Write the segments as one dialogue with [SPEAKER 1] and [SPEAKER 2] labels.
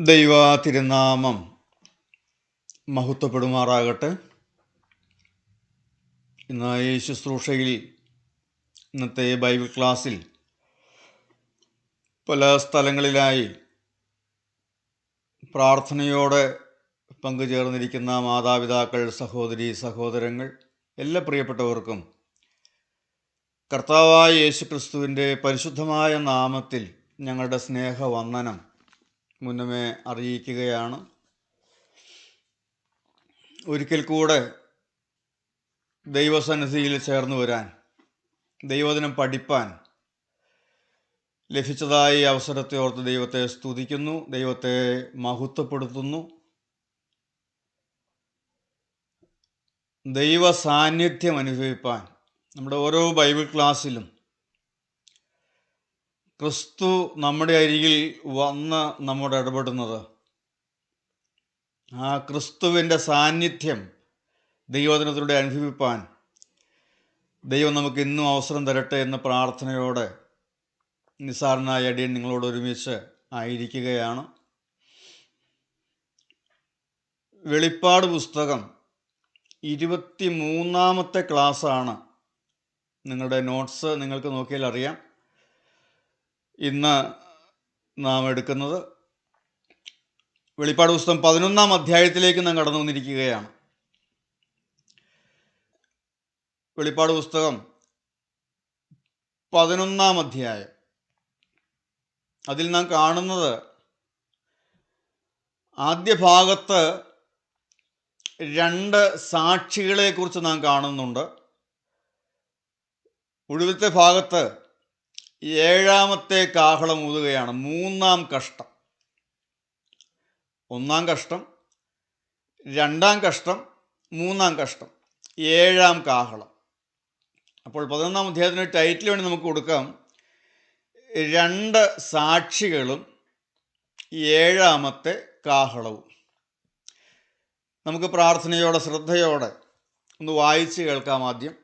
[SPEAKER 1] ദൈവ തിരുനാമം മഹത്വപ്പെടുമാറാകട്ടെ. ഇന്ന് ഈ ശുശ്രൂഷയിൽ ഇന്നത്തെ ബൈബിൾ ക്ലാസ്സിൽ പല സ്ഥലങ്ങളിലായി പ്രാർത്ഥനയോടെ പങ്കുചേർന്നിരിക്കുന്ന മാതാപിതാക്കൾ, സഹോദരി സഹോദരങ്ങൾ, എല്ലാ പ്രിയപ്പെട്ടവർക്കും കർത്താവായ യേശുക്രിസ്തുവിൻ്റെ പരിശുദ്ധമായ നാമത്തിൽ ഞങ്ങളുടെ സ്നേഹവന്ദനം മുന്നമേ അറിയിക്കുകയാണ്. ഒരിക്കൽ കൂടെ ദൈവസന്നിധിയിൽ ചേർന്ന് വരാൻ, ദൈവവചനം പഠിപ്പാൻ ലഭിച്ചതായി അവസരത്തെ ഓർത്ത് ദൈവത്തെ സ്തുതിക്കുന്നു, ദൈവത്തെ മഹത്വപ്പെടുത്തുന്നു. ദൈവ സാന്നിധ്യം അനുഭവിപ്പാൻ നമ്മുടെ ഓരോ ബൈബിൾ ക്ലാസ്സിലും ക്രിസ്തു നമ്മുടെ അരികിൽ വന്ന് നമ്മോട് ഇടപെടുന്നത്, ആ ക്രിസ്തുവിൻ്റെ സാന്നിധ്യം ദൈവവചനത്തിലൂടെ അനുഭവിപ്പാൻ ദൈവം നമുക്ക് ഇന്നും അവസരം തരട്ടെ എന്ന പ്രാർത്ഥനയോടെ നിസ്സാരനായ അടിയൻ നിങ്ങളോട് ഒരുമിച്ച് ആയിരിക്കുകയാണ്. വെളിപ്പാട് പുസ്തകം 23-ാമത്തെ ക്ലാസ്സാണ്. നിങ്ങളുടെ നോട്ട്സ് നിങ്ങൾക്ക് നോക്കിയാൽ അറിയാം. ഇന്ന് നാം എടുക്കുന്നത് വെളിപ്പാട് പുസ്തകം 11-ാം അധ്യായത്തിലേക്ക് നാം കടന്നു വന്നിരിക്കുകയാണ്. വെളിപ്പാട് പുസ്തകം 11-ാം അധ്യായം, അതിൽ നാം കാണുന്നത് ആദ്യ ഭാഗത്ത് 2 സാക്ഷികളെക്കുറിച്ച് നാം കാണുന്നുണ്ട്. ഒടുവിലത്തെ ഭാഗത്ത് 7-ാമത്തെ കാഹളം ഊതുകയാണ്. 3-ാം കഷ്ടം, 1-ാം കഷ്ടം, 2-ാം കഷ്ടം, 3-ാം കഷ്ടം, 7-ാം കാഹളം. അപ്പോൾ 11-ാം അധ്യായത്തിന് ടൈറ്റിൽ വേണ്ടി നമുക്ക് കൊടുക്കാം, 2 സാക്ഷികളും 7-ാമത്തെ കാഹളവും. നമുക്ക് പ്രാർത്ഥനയോടെ ശ്രദ്ധയോടെ ഒന്ന് വായിച്ച് കേൾക്കാം. ആദ്യം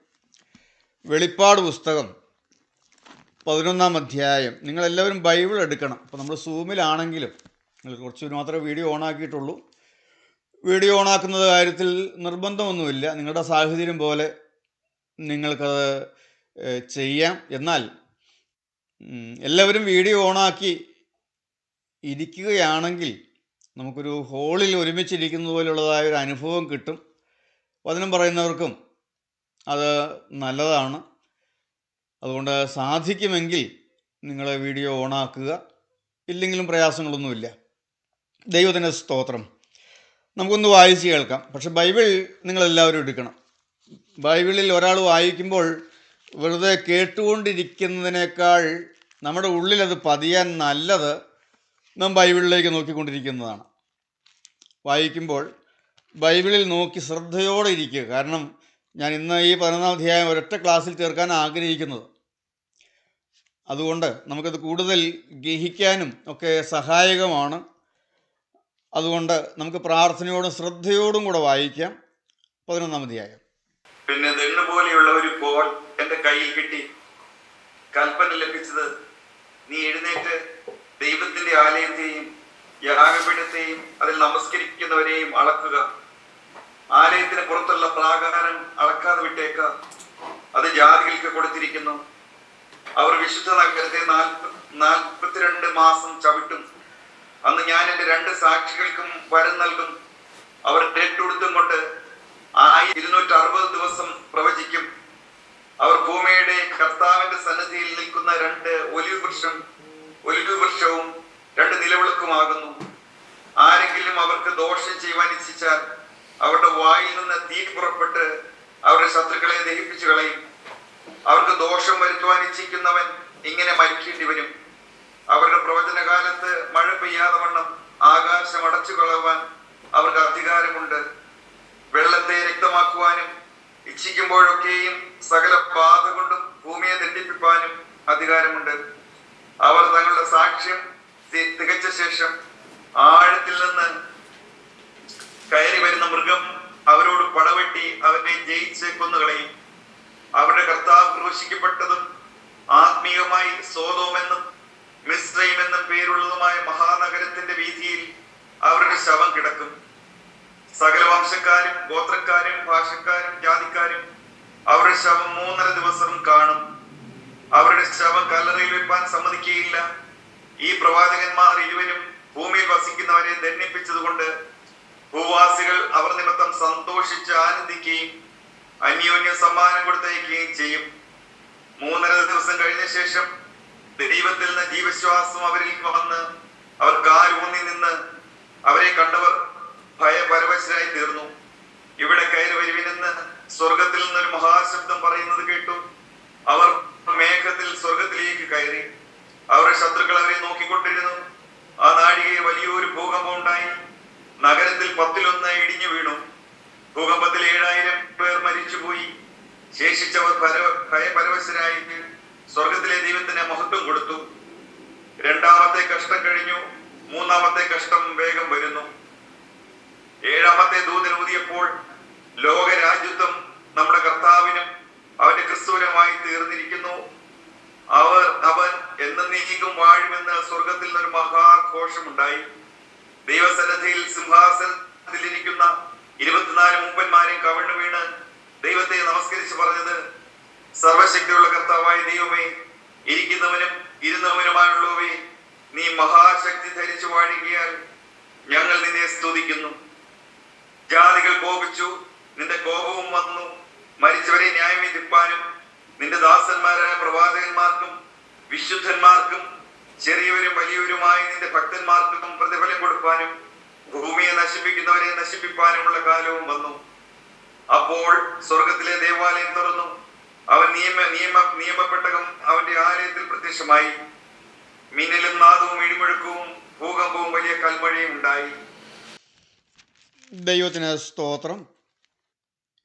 [SPEAKER 1] വെളിപ്പാട് പുസ്തകം 11-ാം അധ്യായം. നിങ്ങളെല്ലാവരും ബൈബിൾ എടുക്കണം. അപ്പോൾ നമ്മൾ സൂമിലാണെങ്കിലും നിങ്ങൾ കുറച്ച് മാത്രമേ വീഡിയോ ഓണാക്കിയിട്ടുള്ളൂ. വീഡിയോ ഓണാക്കുന്ന കാര്യത്തിൽ നിർബന്ധമൊന്നുമില്ല, നിങ്ങളുടെ സാഹചര്യം പോലെ നിങ്ങൾക്കത് ചെയ്യാം. എന്നാൽ എല്ലാവരും വീഡിയോ ഓണാക്കി ഇരിക്കുകയാണെങ്കിൽ നമുക്കൊരു ഹോളിൽ ഒരുമിച്ചിരിക്കുന്നത് പോലുള്ളതായ ഒരു അനുഭവം കിട്ടും. വചനം പറയുന്നവർക്കും അത് നല്ലതാണ്. അതുകൊണ്ട് സാധിക്കുമെങ്കിൽ നിങ്ങൾ വീഡിയോ ഓണാക്കുക. ഇല്ലെങ്കിലും പ്രയാസങ്ങളൊന്നുമില്ല. ദൈവത്തിൻ്റെ സ്തോത്രം. നമുക്കൊന്ന് വായിച്ച് കേൾക്കാം. പക്ഷെ ബൈബിൾ നിങ്ങളെല്ലാവരും എടുക്കണം. ബൈബിളിൽ ഒരാൾ വായിക്കുമ്പോൾ വെറുതെ കേട്ടുകൊണ്ടിരിക്കുന്നതിനേക്കാൾ നമ്മുടെ ഉള്ളിലത് പതിയാൻ നല്ലത് നാം ബൈബിളിലേക്ക് നോക്കിക്കൊണ്ടിരിക്കുന്നതാണ്. വായിക്കുമ്പോൾ ബൈബിളിൽ നോക്കി ശ്രദ്ധയോടെ ഇരിക്കുക. കാരണം ഞാൻ ഇന്ന് ഈ 11-ാം അധ്യായം ഒരൊറ്റ ക്ലാസ്സിൽ ചേർക്കാൻ ആഗ്രഹിക്കുന്നത്. അതുകൊണ്ട് നമുക്കത് കൂടുതൽ ഗ്രഹിക്കാനും ഒക്കെ സഹായകമാണ്. അതുകൊണ്ട് നമുക്ക് പ്രാർത്ഥനയോടും ശ്രദ്ധയോടും കൂടെ വായിക്കാം. 11-ാം അധ്യായം.
[SPEAKER 2] പിന്നെ ദണ്ണ് പോലെയുള്ള ഒരു കോൽ എൻ്റെ കയ്യിൽ കിട്ടി. കൽപ്പന ലഭിച്ചത്, നീ എഴുന്നേറ്റ് ദൈവത്തിന്റെ ആലയത്തെയും യാഗപീഠത്തെയും അതിൽ നമസ്കരിക്കുന്നവരെയും അളക്കുക. ആലയത്തിന് പുറത്തുള്ള പ്രാകാരം അളക്കാതെ വിട്ടേക്ക, അത് ജാതികൾക്ക് കൊടുത്തിരിക്കുന്നു. അവർ വിശുദ്ധ നഗരത്തെ 42 മാസം ചവിട്ടും. അന്ന് ഞാൻ എൻ്റെ 2 സാക്ഷികൾക്കും വരം നൽകും. അവർ രട്ടുടുത്തും കൊണ്ട് 260 ദിവസം പ്രവചിക്കും. അവർ ഭൂമിയുടെ കർത്താവിന്റെ സന്നിധിയിൽ നിൽക്കുന്ന 2 ഒലിവ് വൃക്ഷവും 2 നിലവിളക്കുമാകുന്നു. ആരെങ്കിലും അവർക്ക് ദോഷം ചെയ്യുവാൻ ഇച്ഛിച്ചാൽ അവരുടെ വായിൽ നിന്ന് തീ പുറപ്പെട്ട് അവരുടെ ശത്രുക്കളെ ദഹിപ്പിച്ചു കളയും. അവർക്ക് ദോഷം വരുത്തുവാൻ ഇച്ഛിക്കുന്നവൻ ഇങ്ങനെ മരിക്കേണ്ടി വരും. അവരുടെ പ്രവചനകാലത്ത് മഴ പെയ്യാതെ വണ്ണം ആകാശം അടച്ചു കളവാൻ അവർക്ക് അധികാരമുണ്ട്. വെള്ളത്തെ രക്തമാക്കുവാനും ഇച്ഛിക്കുമ്പോഴൊക്കെയും സകല ബാധ കൊണ്ടും ഭൂമിയെ ദണ്ഡിപ്പിക്കാനും അധികാരമുണ്ട്. അവർ തങ്ങളുടെ സാക്ഷ്യം തികച്ച ശേഷം ആഴത്തിൽ നിന്ന് കയറി വരുന്ന മൃഗം അവരോട് പടവെട്ടി അവരെ ജയിച്ച് കൊന്നുകളയും. അവരുടെ കർത്താവ് ക്രൂശിക്കപ്പെട്ടതും ആത്മീയമായി സോദോമെന്നും മിസ്രൈം എന്നും പേരുള്ളതുമായ മഹാനഗരത്തിന്റെ വീതിയിൽ അവരുടെ ശവം കിടക്കും. സകല വംശക്കാരും ഗോത്രക്കാരും ഭാഷക്കാരും ജാതിക്കാരും അവരുടെ ശവം 3.5 ദിവസം കാണും. അവരുടെ ശവം കല്ലറയിൽ വെപ്പാൻ സമ്മതിക്കുകയില്ല. ഈ പ്രവാചകന്മാർ ഇരുവരും ഭൂമിയിൽ വസിക്കുന്നവരെ ദണ്ഡിപ്പിച്ചതുകൊണ്ട് ഭൂവാസികൾ അവർ നിമിത്തം സന്തോഷിച്ച് ആനന്ദിക്കുകയും അന്യോന്യ സമ്മാനം കൊടുത്തയക്കുകയും ചെയ്യും. 3.5 ദിവസം കഴിഞ്ഞ ശേഷം ദൈവത്തിൽ നിന്ന് ജീവശ്വാസം അവരിൽ വന്ന് അവർ കാലൂന്നി നിന്ന് അവരെ കണ്ടവർ ഭയപരവശരായി തീർന്നു. ഇവിടെ കയറി വരുവിനെന്ന് സ്വർഗത്തിൽ നിന്നൊരു മഹാശബ്ദം പറയുന്നത് കേട്ടു. അവർ മേഘത്തിൽ സ്വർഗത്തിലേക്ക് കയറി. അവരുടെ ശത്രുക്കൾ അവരെ നോക്കിക്കൊണ്ടിരുന്നു. ആ നാഴികയിൽ വലിയൊരു ഭൂകമ്പം ഉണ്ടായി. നഗരത്തിൽ 10-1 ഇടിഞ്ഞു വീണു. ഭൂകമ്പത്തിൽ 7000 പേർ മരിച്ചുപോയി. ശേഷിച്ചവർ ഭയപരവശരായി സ്വർഗത്തിലെ ദൈവത്തിന് മഹത്വം കൊടുത്തു. 2ാമത്തെ കഷ്ടം കഴിഞ്ഞു. 3ാമത്തെ കഷ്ടം വേഗം വരുന്നു. 7ാമത്തെ ദൂതൻ ഊതിയപ്പോൾ ലോകരാജ്യത്വം നമ്മുടെ കർത്താവിനും അവന്റെ ക്രിസ്തുവിനുമായി തീർന്നിരിക്കുന്നു. അവൻ എന്നേക്കും വാഴുമെന്ന് സ്വർഗത്തിൽ നിന്നൊരു മഹാഘോഷമുണ്ടായി. ദൈവസന്നിധിയിൽ സിംഹാസനത്തിലിരിക്കുന്ന 24 മൂപ്പന്മാരും കവിണ്ണു വീണ് ദൈവത്തെ നമസ്കരിച്ച് പറഞ്ഞത്, സർവശക്തിയുള്ള കർത്താവായ ദൈവമേ, ഇരിക്കുന്നവനും ഇരുന്നവനുമായുള്ളവേ, നീ മഹാശക്തി ധരിച്ചു വാഴുകയാൽ ഞങ്ങൾ നിന്നെ സ്തുതിക്കുന്നു. ജാതികൾ കോപിച്ചു, നിന്റെ കോപവും വന്നു. മരിച്ചവരെ ന്യായം വിധിപ്പാനും നിന്റെ ദാസന്മാരായ പ്രവാചകന്മാർക്കും വിശുദ്ധന്മാർക്കും ചെറിയവരും വലിയവരുമായ നിന്റെ ഭക്തന്മാർക്കും പ്രതിഫലം കൊടുപ്പാനും ഭൂമിയെ നശിപ്പിക്കുന്നവരെ നശിപ്പിപ്പാനുമുള്ള കാലവും വന്നു. അപ്പോൾ സ്വർഗത്തിലെ ദേവാലയം തുറന്നു. അവൻ നിയമപ്പെട്ടകം അവന്റെ ആലയത്തിൽ പ്രത്യക്ഷമായി. മിന്നലും നാദവും ഇടിമുഴക്കവും ഭൂകമ്പവും വലിയ കൽമഴയും ഉണ്ടായി.
[SPEAKER 1] ദൈവത്തിന് സ്തോത്രം.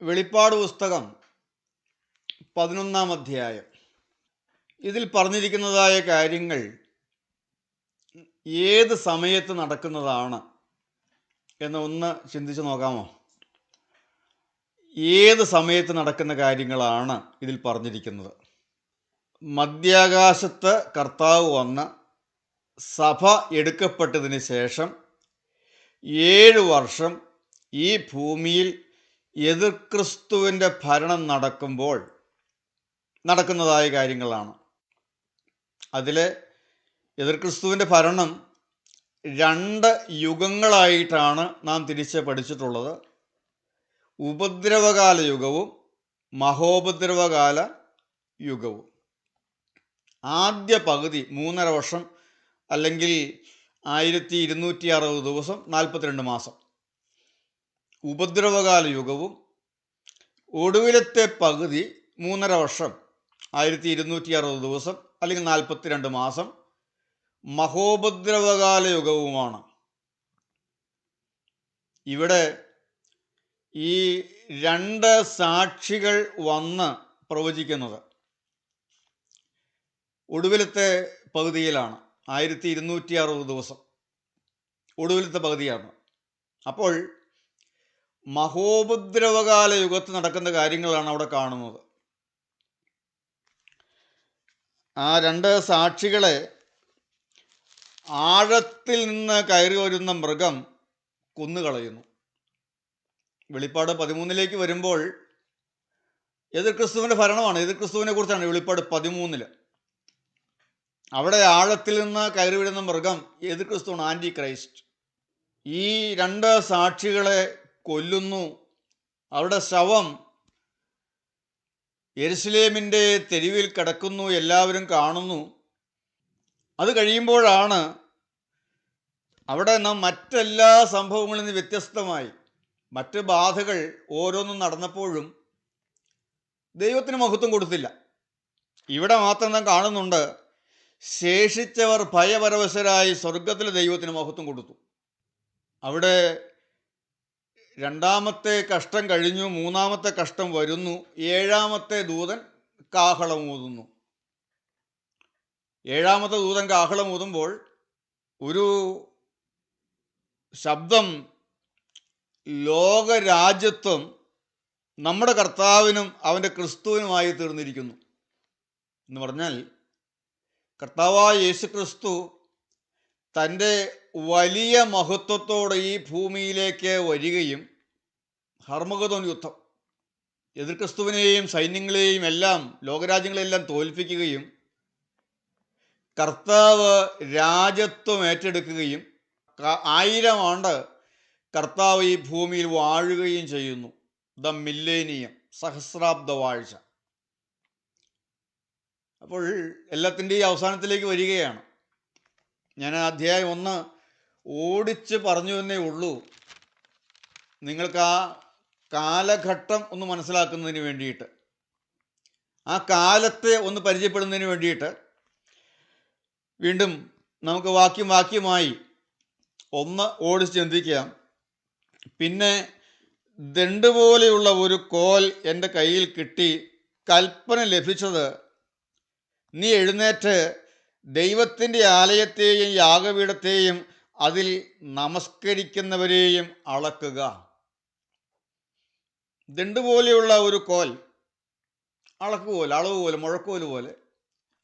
[SPEAKER 1] വെളിപ്പാട് പുസ്തകം 11-ാം അധ്യായം. ഇതിൽ പറഞ്ഞിരിക്കുന്നതായ കാര്യങ്ങൾ ഏത് സമയത്ത് നടക്കുന്നതാണ് എന്ന് ഒന്ന് ചിന്തിച്ച് നോക്കാമോ? ഏത് സമയത്ത് നടക്കുന്ന കാര്യങ്ങളാണ് ഇതിൽ പറഞ്ഞിരിക്കുന്നത്? മധ്യാകാശത്ത് കർത്താവ് വന്ന് സഭ എടുക്കപ്പെട്ടതിന് ശേഷം 7 വർഷം ഈ ഭൂമിയിൽ എതിർക്രിസ്തുവിൻ്റെ ഭരണം നടക്കുമ്പോൾ നടക്കുന്നതായ കാര്യങ്ങളാണ്. അതിൽ എതിർക്രിസ്തുവിൻ്റെ ഭരണം 2 യുഗങ്ങളായിട്ടാണ് നാം തിരിച്ച് പഠിച്ചിട്ടുള്ളത്. ഉപദ്രവകാല യുഗവും മഹോപദ്രവകാല യുഗവും. ആദ്യ പകുതി 3.5 വർഷം അല്ലെങ്കിൽ 1260 ദിവസം 42 മാസം ഉപദ്രവകാല യുഗവും, ഒടുവിലത്തെ പകുതി 3.5 വർഷം 1260 ദിവസം അല്ലെങ്കിൽ 42 മാസം മഹോപദ്രവകാല യുഗവുമാണ്. ഇവിടെ ഈ 2 സാക്ഷികൾ വന്ന് പ്രവചിക്കുന്നത് ഒടുവിലത്തെ പകുതിയിലാണ്. 1260 ദിവസം ഒടുവിലത്തെ പകുതിയാണ്. അപ്പോൾ മഹോപദ്രവകാല യുഗത്ത് നടക്കുന്ന കാര്യങ്ങളാണ് അവിടെ കാണുന്നത്. ആ 2 സാക്ഷികളെ ആഴത്തിൽ നിന്ന് കയറി വരുന്ന മൃഗം കൊന്നുകളയുന്നു. വെളിപ്പാട് 13-ലേക്ക് വരുമ്പോൾ എതിർക്രിസ്തുവിൻ്റെ ഭരണമാണ്. എതിർക്രിസ്തുവിനെ കുറിച്ചാണ് വെളിപ്പാട് 13. അവിടെ ആഴത്തിൽ നിന്ന് കയറി വരുന്ന മൃഗം എതിർക്രിസ്തുവാണ്, ആൻറ്റി ക്രൈസ്റ്റ്. ഈ 2 സാക്ഷികളെ കൊല്ലുന്നു. അവരുടെ ശവം യെരുശലേമിൻ്റെ തെരുവിൽ കിടക്കുന്നു, എല്ലാവരും കാണുന്നു. അത് കഴിയുമ്പോഴാണ് അവിടെ നാം മറ്റെല്ലാ സംഭവങ്ങളിൽ നിന്ന് വ്യത്യസ്തമായി മറ്റ് ബാധകൾ ഓരോന്നും നടന്നപ്പോഴും ദൈവത്തിന് മഹത്വം കൊടുത്തില്ല. ഇവിടെ മാത്രം നാം കാണുന്നുണ്ട്, ശേഷിച്ചവർ ഭയപരവശരായി സ്വർഗത്തിലെ ദൈവത്തിന് മഹത്വം കൊടുത്തു. അവിടെ 2ാമത്തെ കഷ്ടം കഴിഞ്ഞു, 3ാമത്തെ കഷ്ടം വരുന്നു. 7ാമത്തെ ദൂതൻ കാഹളമൂതുന്നു. 7ാമത്തെ ദൂതൻ കാഹളമൂതുമ്പോൾ ഒരു ശബ്ദം, ലോകരാജ്യത്വം നമ്മുടെ കർത്താവിനും അവൻ്റെ ക്രിസ്തുവിനുമായി തീർന്നിരിക്കുന്നു എന്ന് പറഞ്ഞാൽ, കർത്താവായ യേശു ക്രിസ്തു തൻ്റെ വലിയ മഹത്വത്തോടെ ഈ ഭൂമിയിലേക്ക് വരികയും ഹർമഗദോൻ യുദ്ധം എതിർ ക്രിസ്തുവിനെയും സൈന്യങ്ങളെയും എല്ലാം ലോകരാജ്യങ്ങളെല്ലാം തോൽപ്പിക്കുകയും കർത്താവ് രാജ്യത്വം ഏറ്റെടുക്കുകയും 1000 ആണ്ട് കർത്താവ് ഈ ഭൂമിയിൽ വാഴുകയും ചെയ്യുന്നു. ദ മില്ലേനിയം, സഹസ്രാബ്ദ വാഴ്ച. അപ്പോൾ എല്ലാത്തിൻ്റെയും അവസാനത്തിലേക്ക് വരികയാണ്. ഞാൻ അധ്യായം 1 ഓടിച്ച് പറഞ്ഞു എന്നേ ഉള്ളൂ. നിങ്ങൾക്ക് ആ കാലഘട്ടം ഒന്ന് മനസ്സിലാക്കുന്നതിന് വേണ്ടിയിട്ട്, ആ കാലത്തെ ഒന്ന് പരിചയപ്പെടുന്നതിന് വേണ്ടിയിട്ട് വീണ്ടും നമുക്ക് വാക്യമായി ഒന്ന് ഓടിച്ച് ചിന്തിക്കാം. പിന്നെ ദണ്ട് പോലെയുള്ള ഒരു കോൽ എൻ്റെ കയ്യിൽ കിട്ടി, കൽപ്പന ലഭിച്ചത്, നീ എഴുന്നേറ്റ് ദൈവത്തിൻ്റെ ആലയത്തെയും യാഗപീഠത്തെയും അതിൽ നമസ്കരിക്കുന്നവരെയും അളക്കുക. ദണ്ട് പോലെയുള്ള ഒരു കോൽ, അളക്കുപോലെ, അളവ് പോലെ, മുഴക്കോല് പോലെ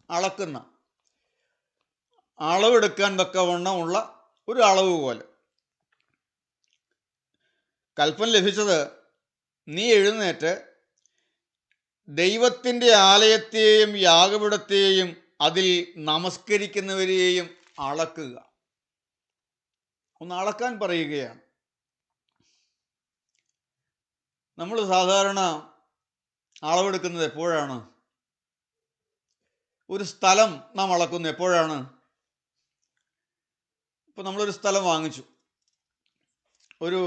[SPEAKER 1] അളക്കുന്ന, അളവെടുക്കാൻ തക്കവണ്ണമുള്ള ഒരു അളവ് പോലെ. കൽപ്പന ലഭിച്ചത്, നീ എഴുന്നേറ്റ് ദൈവത്തിൻ്റെ ആലയത്തെയും യാഗപീഠത്തെയും അതിൽ നമസ്കരിക്കുന്നവരെയും അളക്കുക. ഒന്ന് അളക്കാൻ പറയുകയാണ്. നമ്മൾ സാധാരണ അളവെടുക്കുന്നത് എപ്പോഴാണ്? ഒരു സ്ഥലം നാം അളക്കുന്നത് എപ്പോഴാണ്? ഇപ്പം നമ്മളൊരു സ്ഥലം വാങ്ങിച്ചു, ഒരു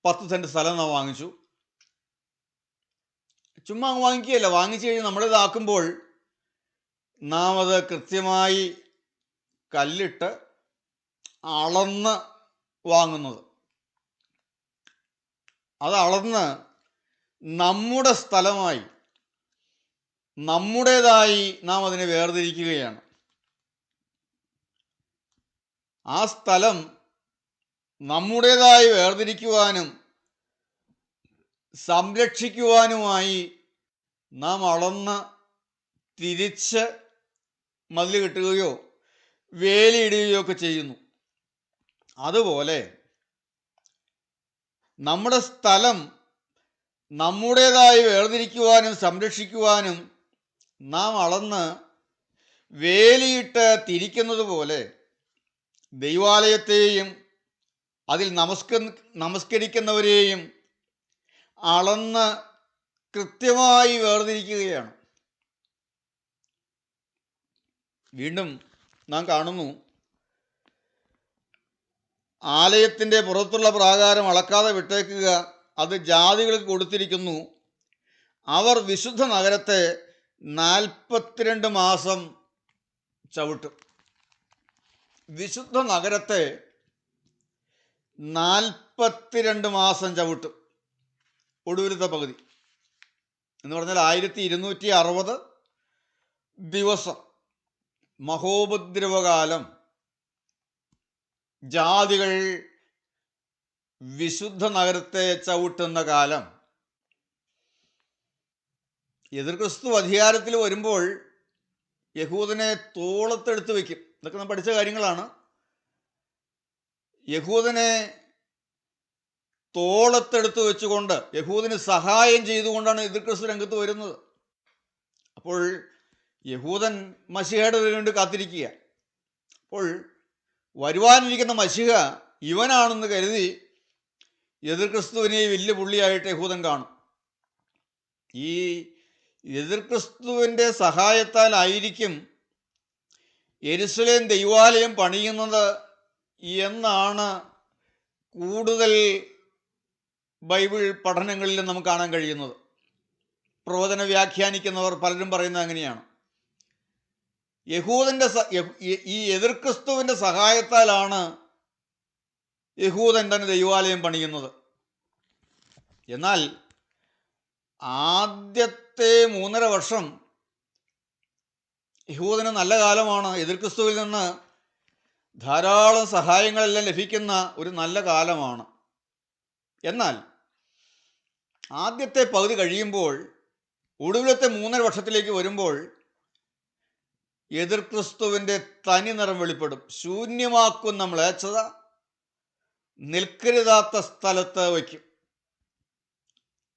[SPEAKER 1] 10 സെൻറ്റ് സ്ഥലം നാം വാങ്ങിച്ചു. ചുമ്മാ വാങ്ങിക്കുകയല്ല, വാങ്ങിച്ചു കഴിഞ്ഞ് നമ്മളിതാക്കുമ്പോൾ നാം അത് കൃത്യമായി കല്ലിട്ട് അളന്ന് വാങ്ങുന്നത്. അത് അളന്ന് നമ്മുടെ സ്ഥലമായി, നമ്മുടേതായി നാം അതിനെ വേർതിരിക്കുകയാണ്. ആ സ്ഥലം നമ്മുടേതായി വേർതിരിക്കുവാനും സംരക്ഷിക്കുവാനുമായി നാം അളന്ന് തിരിച്ച് മതിൽ കെട്ടുകയോ വേലിയിടുകയോ ഒക്കെ ചെയ്യുന്നു. അതുപോലെ നമ്മുടെ സ്ഥലം നമ്മുടേതായി വേർതിരിക്കുവാനും സംരക്ഷിക്കുവാനും നാം അളന്ന് വേലിയിട്ട് തിരിക്കുന്നത് പോലെ ദൈവാലയത്തെയും അതിൽ നമസ്കരിക്കുന്നവരെയും അളന്ന് കൃത്യമായി വേർതിരിക്കുകയാണ്. വീണ്ടും നാം കാണുന്നു, ആലയത്തിൻ്റെ പുറത്തുള്ള പ്രാകാരം അളക്കാതെ വിട്ടേക്കുക, അത് ജാതികൾക്ക് കൊടുത്തിരിക്കുന്നു. അവർ വിശുദ്ധ നഗരത്തെ 42 മാസം ചവിട്ടും. വിശുദ്ധ നഗരത്തെ 42 മാസം ചവിട്ടും. ഒടുവിലത്തെ പകുതി എന്ന് പറഞ്ഞാൽ 1260 ദിവസം മഹോപദ്രവകാലം ജാതികൾ വിശുദ്ധ നഗരത്തെ ചവിട്ടുന്ന കാലം. എതിർ ക്രിസ്തു അധികാരത്തിൽ വരുമ്പോൾ യഹൂദനെ തോളത്തെടുത്ത് വയ്ക്കും. ഇതൊക്കെ നാം പഠിച്ച കാര്യങ്ങളാണ്. യഹൂദനെ തോളത്തെടുത്ത് വെച്ചുകൊണ്ട് യഹൂദന് സഹായം ചെയ്തുകൊണ്ടാണ് എതിർ ക്രിസ്തു രംഗത്ത് വരുന്നത്. അപ്പോൾ യഹൂദൻ മശിഹയുടെ വേണ്ടി കാത്തിരിക്കുക. അപ്പോൾ വരുവാനിരിക്കുന്ന മശിഹ ഇവനാണെന്ന് കരുതി എതിർ ക്രിസ്തുവിനെ വലിയ പുള്ളിയായിട്ട് യഹൂദൻ കാണും. ഈ എതിർ ക്രിസ്തുവിൻ്റെ സഹായത്താലായിരിക്കും യെരുശലേം ദൈവാലയം പണിയുന്നത് എന്നാണ് കൂടുതൽ ബൈബിൾ പഠനങ്ങളിൽ നമുക്ക് കാണാൻ കഴിയുന്നത്. പ്രവചന വ്യാഖ്യാനിക്കുന്നവർ പലരും പറയുന്നത് അങ്ങനെയാണ്. യഹൂദൻ്റെ ഈ എതിർ ക്രിസ്തുവിൻ്റെ സഹായത്താലാണ് യഹൂദൻ തന്നെ ദൈവാലയം പണിയുന്നത്. എന്നാൽ ആദ്യത്തെ 3.5 വർഷം യഹൂദന് നല്ല കാലമാണ്. എതിർ ക്രിസ്തുവിൽ നിന്ന് ധാരാളം സഹായങ്ങളെല്ലാം ലഭിക്കുന്ന ഒരു നല്ല കാലമാണ്. എന്നാൽ ആദ്യത്തെ പകുതി കഴിയുമ്പോൾ, ഒടുവിലത്തെ 3.5 വർഷത്തിലേക്ക് വരുമ്പോൾ എതിർ ക്രിസ്തുവിൻ്റെ തനി നിറം വെളിപ്പെടും. ശൂന്യമാക്കുന്ന മ്ലേച്ഛത നിൽക്കരുതാത്ത സ്ഥലത്ത് വയ്ക്കും.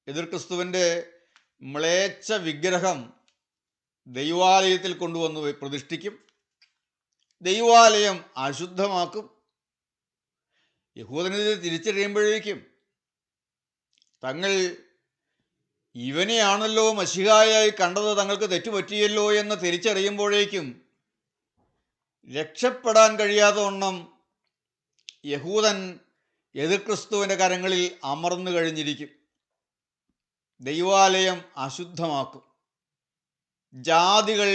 [SPEAKER 1] എതിർ ക്രിസ്തുവിൻ്റെ മ്ലേച്ഛ വിഗ്രഹം ദൈവാലയത്തിൽ കൊണ്ടുവന്ന് പ്രതിഷ്ഠിക്കും. ദൈവാലയം അശുദ്ധമാക്കും. യഹൂദനിത് തിരിച്ചറിയുമ്പോഴേക്കും തങ്ങൾ ഇവനെയാണല്ലോ മശിഹായായി കണ്ടത്, തങ്ങൾക്ക് തെറ്റുപറ്റിയല്ലോ എന്ന് തിരിച്ചറിയുമ്പോഴേക്കും രക്ഷപ്പെടാൻ കഴിയാതെ വണ്ണം യഹൂദൻ എതിർ ക്രിസ്തുവിൻ്റെ കരങ്ങളിൽ അമർന്നു കഴിഞ്ഞിരിക്കും. ദൈവാലയം അശുദ്ധമാക്കും. ജാതികൾ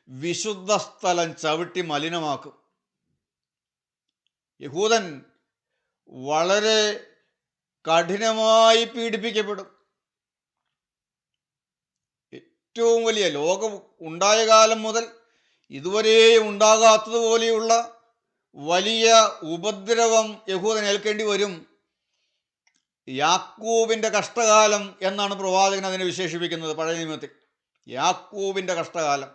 [SPEAKER 1] വിശുദ്ധ സ്ഥലം ചവിട്ടി മലിനമാക്കും. യഹൂദൻ വളരെ കഠിനമായി പീഡിപ്പിക്കപ്പെടും. ഏറ്റവും വലിയ ലോകം ഉണ്ടായ കാലം മുതൽ ഇതുവരെ ഉണ്ടാകാത്തതുപോലെയുള്ള വലിയ ഉപദ്രവം യഹൂദൻ ഏൽക്കേണ്ടി വരും. യാക്കൂബിൻ്റെ കഷ്ടകാലം എന്നാണ് പ്രവാചകൻ അതിനെ വിശേഷിപ്പിക്കുന്നത് പഴയ നിയമത്തിൽ. യാക്കൂബിൻ്റെ കഷ്ടകാലം,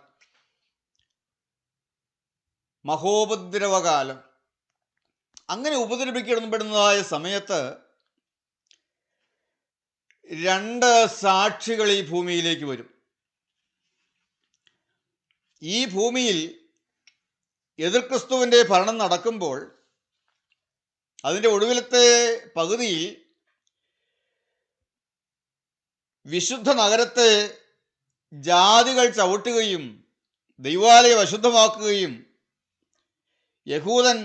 [SPEAKER 1] മഹോപദ്രവകാലം. അങ്ങനെ ഉപദ്രവിക്കപ്പെടുന്നതായ സമയത്ത് രണ്ട് സാക്ഷികൾ ഈ ഭൂമിയിലേക്ക് വരും. ഈ ഭൂമിയിൽ എതിർ ക്രിസ്തുവിൻ്റെ ഭരണം നടക്കുമ്പോൾ അതിൻ്റെ ഒടുവിലത്തെ പകുതിയിൽ വിശുദ്ധ നഗരത്തെ ജാതികൾ ചവിട്ടുകയും ദൈവാലയം അശുദ്ധമാക്കുകയും യഹൂദൻ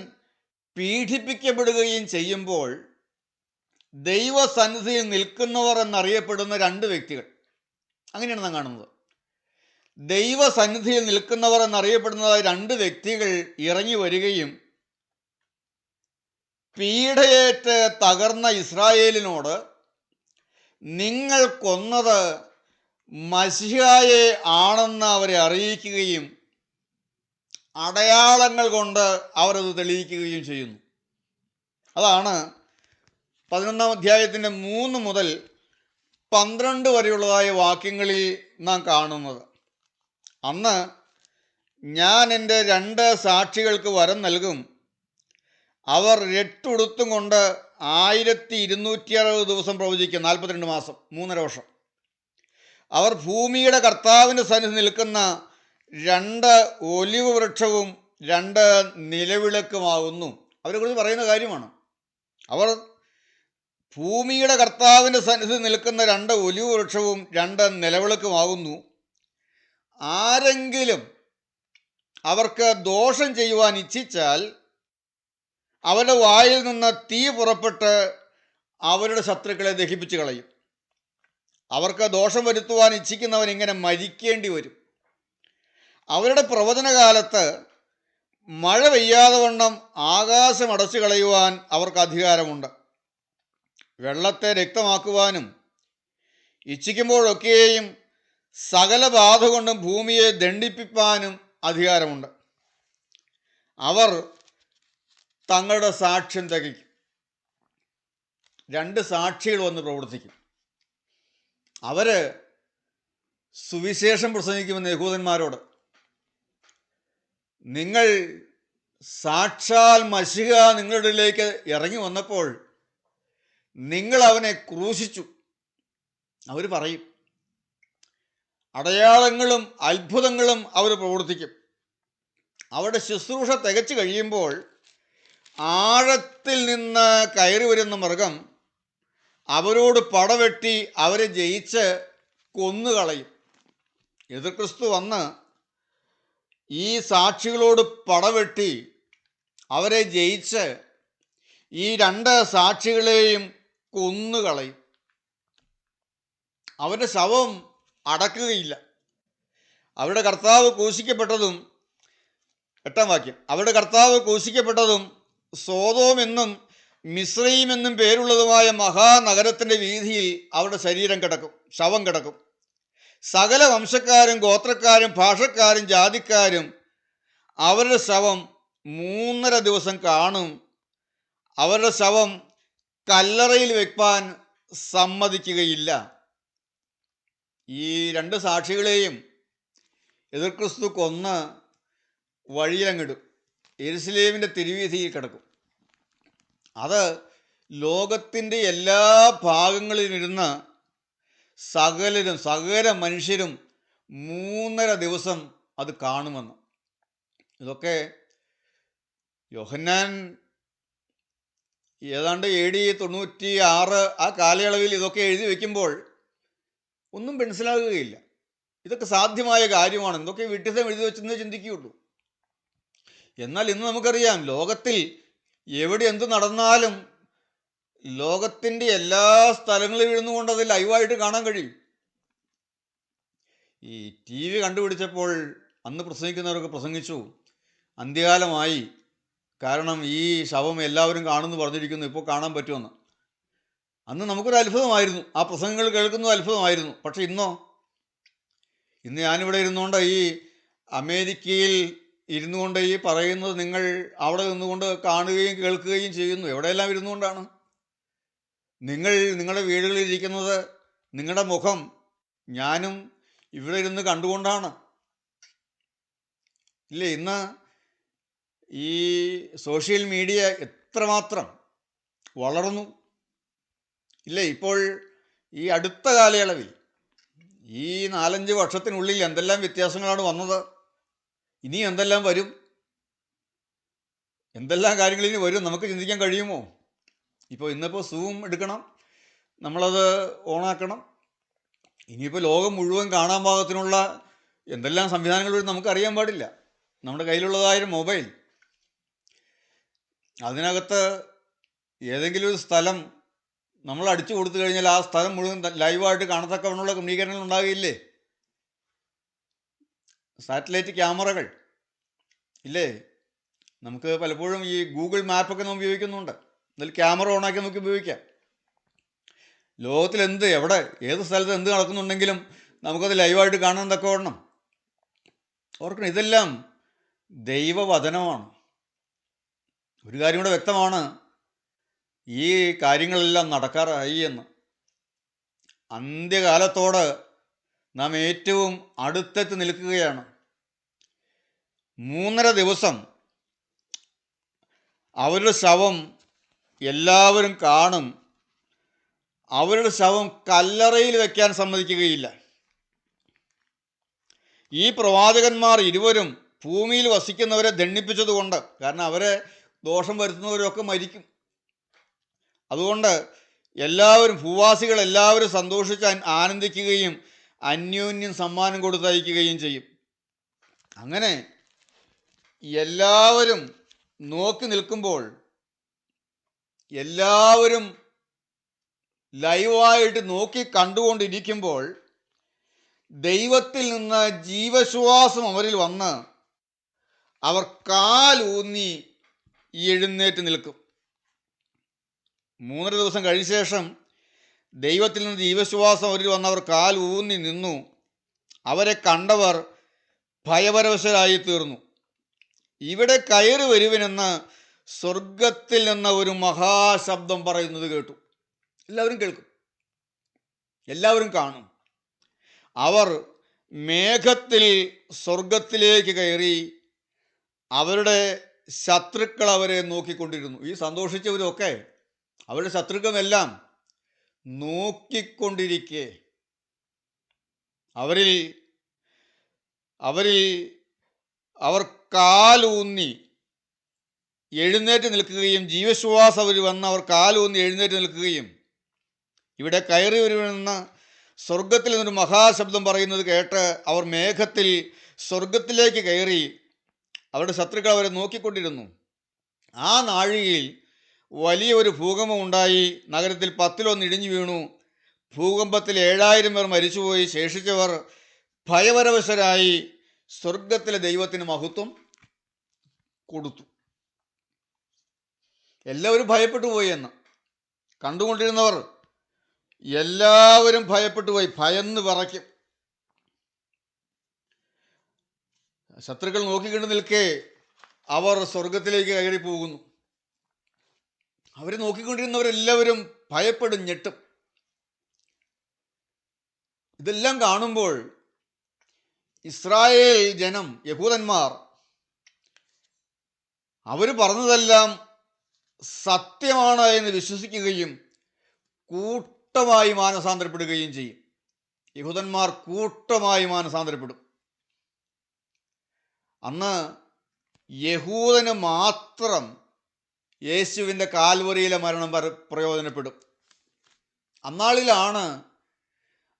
[SPEAKER 1] പീഡിപ്പിക്കപ്പെടുകയും ചെയ്യുമ്പോൾ ദൈവസന്നിധിയിൽ നിൽക്കുന്നവർ എന്നറിയപ്പെടുന്ന രണ്ട് വ്യക്തികൾ, അങ്ങനെയാണ് നാം കാണുന്നത്. ദൈവസന്നിധിയിൽ നിൽക്കുന്നവർ എന്നറിയപ്പെടുന്നതായ രണ്ട് വ്യക്തികൾ ഇറങ്ങി വരികയും പീഡയേറ്റ് തകർന്ന ഇസ്രായേലിനോട് നിങ്ങൾ കൊന്നത് മശിഹായെ ആണെന്ന് അവരെ അറിയിക്കുകയും അടയാളങ്ങൾ കൊണ്ട് അവരത് തെളിയിക്കുകയും ചെയ്യുന്നു. അതാണ് 11-ാം അധ്യായത്തിൻ്റെ 3 മുതൽ 12 വരെയുള്ളതായ വാക്യങ്ങളിൽ നാം കാണുന്നത്. അന്ന് ഞാൻ എൻ്റെ 2 സാക്ഷികൾക്ക് വരം നൽകും. അവർ രട്ടുടുത്തും കൊണ്ട് 1260 ദിവസം പ്രവചിക്കും. 42 മാസം, 3.5 വർഷം. അവർ ഭൂമിയുടെ കർത്താവിൻ്റെ സന്നിധി നിൽക്കുന്ന 2 ഒലിവ് വൃക്ഷവും 2 നിലവിളക്കുമാകുന്നു. അവരെക്കുറിച്ച് പറയുന്ന കാര്യമാണ്. അവർ ഭൂമിയുടെ കർത്താവിൻ്റെ സന്നിധി നിൽക്കുന്ന 2 ഒലിവ് വൃക്ഷവും 2 നിലവിളക്കുമാകുന്നു. ആരെങ്കിലും അവർക്ക് ദോഷം ചെയ്യുവാൻ ഇച്ഛിച്ചാൽ അവരുടെ വായിൽ നിന്ന് തീ പുറപ്പെട്ട് അവരുടെ ശത്രുക്കളെ ദഹിപ്പിച്ച് കളയും. അവർക്ക് ദോഷം വരുത്തുവാൻ ഇച്ഛിക്കുന്നവൻ ഇങ്ങനെ മരിക്കേണ്ടി വരും. അവരുടെ പ്രവചനകാലത്ത് മഴ പെയ്യാതെ വണ്ണം ആകാശം അടച്ചു കളയുവാൻ അവർക്ക് അധികാരമുണ്ട്. വെള്ളത്തെ രക്തമാക്കുവാനും ഇച്ഛിക്കുമ്പോഴൊക്കെയും സകല ബാധ കൊണ്ടും ഭൂമിയെ ദണ്ഡിപ്പിക്കാനും അധികാരമുണ്ട്. അവർ തങ്ങളുടെ സാക്ഷ്യം തികയ്ക്കും. 2 സാക്ഷികൾ വന്ന് പ്രവർത്തിക്കും. അവർ സുവിശേഷം പ്രസംഗിക്കുമെന്ന് യഹൂദന്മാരോട്. നിങ്ങൾ സാക്ഷാൽ മശിഹ നിങ്ങളുടെ ഇടയിലേക്ക് ഇറങ്ങി വന്നപ്പോൾ നിങ്ങൾ അവനെ ക്രൂശിച്ചു. അവർ പറയും. അടയാളങ്ങളും അത്ഭുതങ്ങളും അവർ പ്രവർത്തിക്കും. അവരുടെ ശുശ്രൂഷ തികച്ചു കഴിയുമ്പോൾ ആഴത്തിൽ നിന്ന് കയറി വരുന്ന മൃഗം അവരോട് പടവെട്ടി അവരെ ജയിച്ച് കൊന്നുകളയും. എതിർ ക്രിസ്തു വന്ന് ഈ സാക്ഷികളോട് പടവെട്ടി അവരെ ജയിച്ച് ഈ 2 സാക്ഷികളെയും കൊന്നുകളയും. അവരുടെ ശവം അടക്കുകയില്ല. അവരുടെ കർത്താവ് ക്രൂശിക്കപ്പെട്ടതും 8-ാം വാക്യം, അവരുടെ കർത്താവ് ക്രൂശിക്കപ്പെട്ടതും സോദോം എന്നും മിസ്രയീം എന്നും പേരുള്ളതുമായ മഹാനഗരത്തിൻ്റെ വീതിയിൽ അവരുടെ ശരീരം കിടക്കും, ശവം കിടക്കും. സകല വംശക്കാരും ഗോത്രക്കാരും ഭാഷക്കാരും ജാതിക്കാരും അവരുടെ ശവം 3.5 ദിവസം കാണും. അവരുടെ ശവം കല്ലറയിൽ വെക്കാൻ സമ്മതിക്കുകയില്ല. ഈ 2 സാക്ഷികളെയും എതിർ ക്രിസ്തു കൊന്ന് വഴിയിലങ്ങിടും, യെരുശലേമിൻ്റെ തിരുവീഥിയിൽ കിടക്കും. അത് ലോകത്തിൻ്റെ എല്ലാ ഭാഗങ്ങളിലും ഇരുന്ന് സകല മനുഷ്യരും 3.5 ദിവസം അത് കാണുമെന്ന്. ഇതൊക്കെ യോഹന്നാൻ ഏതാണ്ട് AD 96 ആ കാലയളവിൽ ഇതൊക്കെ എഴുതി വയ്ക്കുമ്പോൾ ഒന്നും മനസ്സിലാകുകയില്ല. ഇതൊക്കെ സാധ്യമായ കാര്യമാണ്, എന്തൊക്കെ വിഡ്ഢിത്തം എഴുതി വെച്ചെന്നേ ചിന്തിക്കുകയുള്ളൂ. എന്നാൽ ഇന്ന് നമുക്കറിയാം, ലോകത്തിൽ എവിടെ എന്ത് നടന്നാലും ലോകത്തിൻ്റെ എല്ലാ സ്ഥലങ്ങളിലും ഇരുന്നുകൊണ്ട് അത് ലൈവായിട്ട് കാണാൻ കഴിയും. ഈ TV കണ്ടുപിടിച്ചപ്പോൾ അന്ന് പ്രസംഗിക്കുന്നവരൊക്കെ പ്രസംഗിച്ചു, അന്ത്യകാലമായി, കാരണം ഈ ശവം എല്ലാവരും കാണുമെന്ന് പറഞ്ഞിരിക്കുന്നു, ഇപ്പോൾ കാണാൻ പറ്റുമെന്ന്. അന്ന് നമുക്കൊരു അത്ഭുതമായിരുന്നു, ആ പ്രസംഗങ്ങൾ കേൾക്കുന്നത് അത്ഭുതമായിരുന്നു. പക്ഷെ ഇന്ന് ഞാനിവിടെ ഇരുന്നുകൊണ്ട് ഈ അമേരിക്കയിൽ ഇരുന്നു കൊണ്ട് ഈ പറയുന്നത് നിങ്ങൾ അവിടെ നിന്നുകൊണ്ട് കാണുകയും കേൾക്കുകയും ചെയ്യുന്നു. എവിടെയെല്ലാം ഇരുന്നുകൊണ്ടാണ്? നിങ്ങൾ നിങ്ങളുടെ വീടുകളിൽ ഇരിക്കുന്നത്, നിങ്ങളുടെ മുഖം ഞാനും ഇവിടെ ഇരുന്ന് കണ്ടുകൊണ്ടാണ് ഇല്ലേ? ഇന്ന് ഈ സോഷ്യൽ മീഡിയ എത്രമാത്രം വളർന്നു ഇല്ലേ? ഇപ്പോൾ ഈ അടുത്ത കാലയളവിൽ ഈ 4-5 വർഷത്തിനുള്ളിൽ എന്തെല്ലാം വ്യത്യാസങ്ങളാണ് വന്നത്, ഇനി എന്തെല്ലാം വരും, എന്തെല്ലാം കാര്യങ്ങൾ ഇനി വരും, നമുക്ക് ചിന്തിക്കാൻ കഴിയുമോ? ഇന്നിപ്പോൾ സൂം എടുക്കണം, നമ്മളത് ഓണാക്കണം, ഇനിയിപ്പോൾ ലോകം മുഴുവൻ കാണാൻ പാകത്തിനുള്ള എന്തെല്ലാം സംവിധാനങ്ങൾ വരും നമുക്കറിയാൻ പാടില്ല. നമ്മുടെ കയ്യിലുള്ളതായ മൊബൈൽ, അതിനകത്ത് ഏതെങ്കിലും ഒരു സ്ഥലം നമ്മൾ അടിച്ചു കൊടുത്തു കഴിഞ്ഞാൽ ആ സ്ഥലം മുഴുവൻ ലൈവായിട്ട് കാണത്തക്കവണ്ണമുള്ള ക്രമീകരണങ്ങൾ ഉണ്ടാകില്ലേ? സാറ്റലൈറ്റ് ക്യാമറകൾ ഇല്ലേ? നമുക്ക് പലപ്പോഴും ഈ ഗൂഗിൾ മാപ്പൊക്കെ നമ്മൾ ഉപയോഗിക്കുന്നുണ്ട്. അതിൽ ക്യാമറ ഓണാക്കി നമുക്ക് ഉപയോഗിക്കാം. ലോകത്തിൽ എന്ത്, എവിടെ, ഏത് സ്ഥലത്ത് എന്ത് നടക്കുന്നുണ്ടെങ്കിലും നമുക്കത് ലൈവായിട്ട് കാണാൻ തക്കവണ്ണം. ഓർക്കണം, ഇതെല്ലാം ദൈവവചനമാണ്. ഒരു കാര്യം കൂടെ വ്യക്തമാണ്, ഈ കാര്യങ്ങളെല്ലാം നടക്കാറായി എന്ന്. അന്ത്യകാലത്തോട് നാം ഏറ്റവും അടുത്തെത്തി നിൽക്കുകയാണ്. 3.5 ദിവസം അവരുടെ ശവം എല്ലാവരും കാണും. അവരുടെ ശവം കല്ലറയിൽ വയ്ക്കാൻ സമ്മതിക്കുകയില്ല. ഈ പ്രവാചകന്മാർ ഇരുവരും ഭൂമിയിൽ വസിക്കുന്നവരെ ദണ്ഡിപ്പിച്ചതുകൊണ്ട്, കാരണം അവരെ ദോഷം വരുത്തുന്നവരൊക്കെ മരിക്കും. അതുകൊണ്ട് എല്ലാവരും, ഭൂവാസികളെല്ലാവരും സന്തോഷിച്ച് ആനന്ദിക്കുകയും അന്യോന്യം സമ്മാനം കൊടുത്തയക്കുകയും ചെയ്യും. അങ്ങനെ എല്ലാവരും നോക്കി നിൽക്കുമ്പോൾ, എല്ലാവരും ലൈവായിട്ട് നോക്കി കണ്ടുകൊണ്ടിരിക്കുമ്പോൾ, ദൈവത്തിൽ നിന്ന് ജീവശ്വാസം അവരിൽ വന്ന് അവർ കാലൂന്നി എഴുന്നേറ്റ് നിൽക്കും. 3 ദിവസം കഴിഞ്ഞ ശേഷം ദൈവത്തിൽ നിന്ന് ജീവശ്വാസം അവരിൽ വന്നവർ കാലൂന്നി നിന്നു. അവരെ കണ്ടവർ ഭയപരവശരായി തീർന്നു. ഇവിടെ കയറി വരുവനെന്ന് സ്വർഗത്തിൽ നിന്ന് ഒരു മഹാശബ്ദം പറയുന്നത് കേട്ടു. എല്ലാവരും കേൾക്കും, എല്ലാവരും കാണും. അവർ മേഘത്തിൽ സ്വർഗത്തിലേക്ക് കയറി അവരുടെ ശത്രുക്കൾ അവരെ നോക്കിക്കൊണ്ടിരുന്നു. ഈ സന്തോഷിച്ചവരൊക്കെ അവരുടെ ശത്രുക്കളെല്ലാം നോക്കിക്കൊണ്ടിരിക്കെ അവർ കാലൂന്നി എഴുന്നേറ്റ് നിൽക്കുകയും, ജീവശ്വാസം അവർ വന്ന് അവർ കാലൂന്നി എഴുന്നേറ്റ് നിൽക്കുകയും, ഇവിടെ കയറി വരുമെന്ന് സ്വർഗത്തിൽ നിന്നൊരു മഹാശബ്ദം പറയുന്നത് കേട്ട് അവർ മേഘത്തിൽ സ്വർഗത്തിലേക്ക് കയറി അവരുടെ ശത്രുക്കൾ അവരെ നോക്കിക്കൊണ്ടിരുന്നു. ആ നാഴികയിൽ വലിയൊരു ഭൂകമ്പം ഉണ്ടായി. നഗരത്തിൽ 10 ഇടിഞ്ഞു വീണു. ഭൂകമ്പത്തിൽ 7000 പേർ മരിച്ചുപോയി. ശേഷിച്ചവർ ഭയപരവശരായി സ്വർഗത്തിലെ ദൈവത്തിന് മഹത്വം കൊടുത്തു. എല്ലാവരും ഭയപ്പെട്ടു പോയി എന്ന് കണ്ടുകൊണ്ടിരുന്നവർ എല്ലാവരും ഭയപ്പെട്ടു പോയി, ഭയന്ന് വിറയ്ക്കും. ശത്രുക്കൾ നോക്കിക്കൊണ്ട് നിൽക്കെ അവർ സ്വർഗത്തിലേക്ക് കയറി പോകുന്നു. അവർ നോക്കിക്കൊണ്ടിരുന്നവരെല്ലാവരും ഭയപ്പെടും, ഞെട്ടും. ഇതെല്ലാം കാണുമ്പോൾ ഇസ്രായേൽ ജനം, യഹൂദന്മാർ അവർ പറഞ്ഞതെല്ലാം സത്യമാണ് എന്ന് വിശ്വസിക്കുകയും കൂട്ടമായി മാനസാന്തരപ്പെടുകയും ചെയ്യും. യഹൂദന്മാർ കൂട്ടമായി മാനസാന്തരപ്പെടും. അന്ന് യഹൂദന് മാത്രം യേശുവിൻ്റെ കാൽവരിയിലെ മരണം പ്രയോജനപ്പെടും. അന്നാളിലാണ്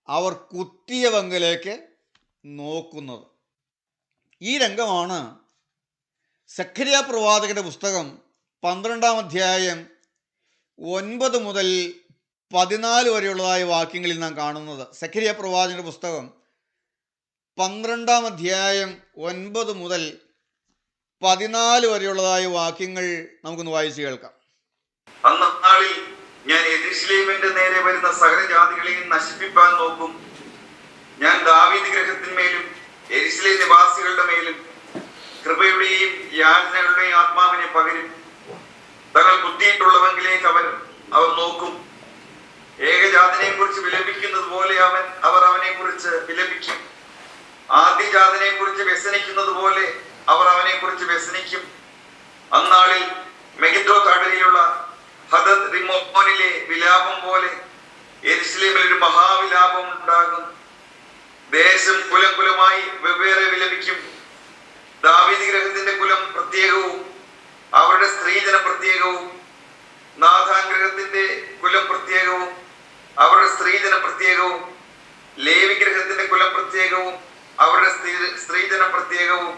[SPEAKER 1] അവർ കുത്തിയവങ്കലേക്ക് നോക്കുന്നത്. ഈ രംഗമാണ് സഖരിയ പ്രവാചകന്റെ പുസ്തകം 12-ാം അധ്യായം 9 മുതൽ 14 വരെയുള്ളതായ വാക്യങ്ങളിൽ നാം കാണുന്നത്. സഖരിയ പ്രവാചകന്റെ പുസ്തകം 12-ാം അധ്യായം 9 മുതൽ 14 വരെയുള്ളതായ വാക്യങ്ങൾ നമുക്കൊന്ന് വായിച്ചു കേൾക്കാം.
[SPEAKER 2] അന്നാളിൽ ഞാൻ യെരൂശലേമിന്റെ നേരെ വരുന്ന സകല ജാതികളെയും നശിപ്പിപ്പാൻ നോക്കും. ഞാൻ ദാവീദ് ഗൃഹത്തിന്മേലും യെരൂശലേം നിവാസികളുടെ മേലും കൃപയുടെയും യാചനകളുടെയും ആത്മാവിനെ പകരും. തങ്ങൾ കുത്തിയിട്ടുള്ളവെങ്കിലേക്ക് അവർ നോക്കും. ഏകജാതനെ കുറിച്ച് വിലപിക്കുന്നത് പോലെ അവർ അവനെ കുറിച്ച് വിലപിക്കും. ആദ്യജാതനെ കുറിച്ച് വ്യസനിക്കുന്നത് പോലെ അവർ അവനെ കുറിച്ച് വ്യസനിക്കും. അന്നാളിൽ മെഗിദ്ദോ താഴ്വരയിലുള്ള ഹദദ് റിമ്മോനിലെ വിലാപം പോലെ യെരൂശലേമിൽ ഒരു മഹാവിലാപം ഉണ്ടാകും. ദേശം കുലം കുലമായി വെവ്വേറെ വിലപിക്കും. ദാവീദ് ഗൃഹത്തിന്റെ കുലം പ്രത്യേകവും അവരുടെ സ്ത്രീജനം പ്രത്യേകവും, നാഥാൻ ഗൃഹത്തിന്റെ കുലം പ്രത്യേകവും അവരുടെ സ്ത്രീജനം പ്രത്യേകവും, ലേവി ഗൃഹത്തിന്റെ കുലം പ്രത്യേകവും അവരുടെ സ്ത്രീജനം പ്രത്യേകവും,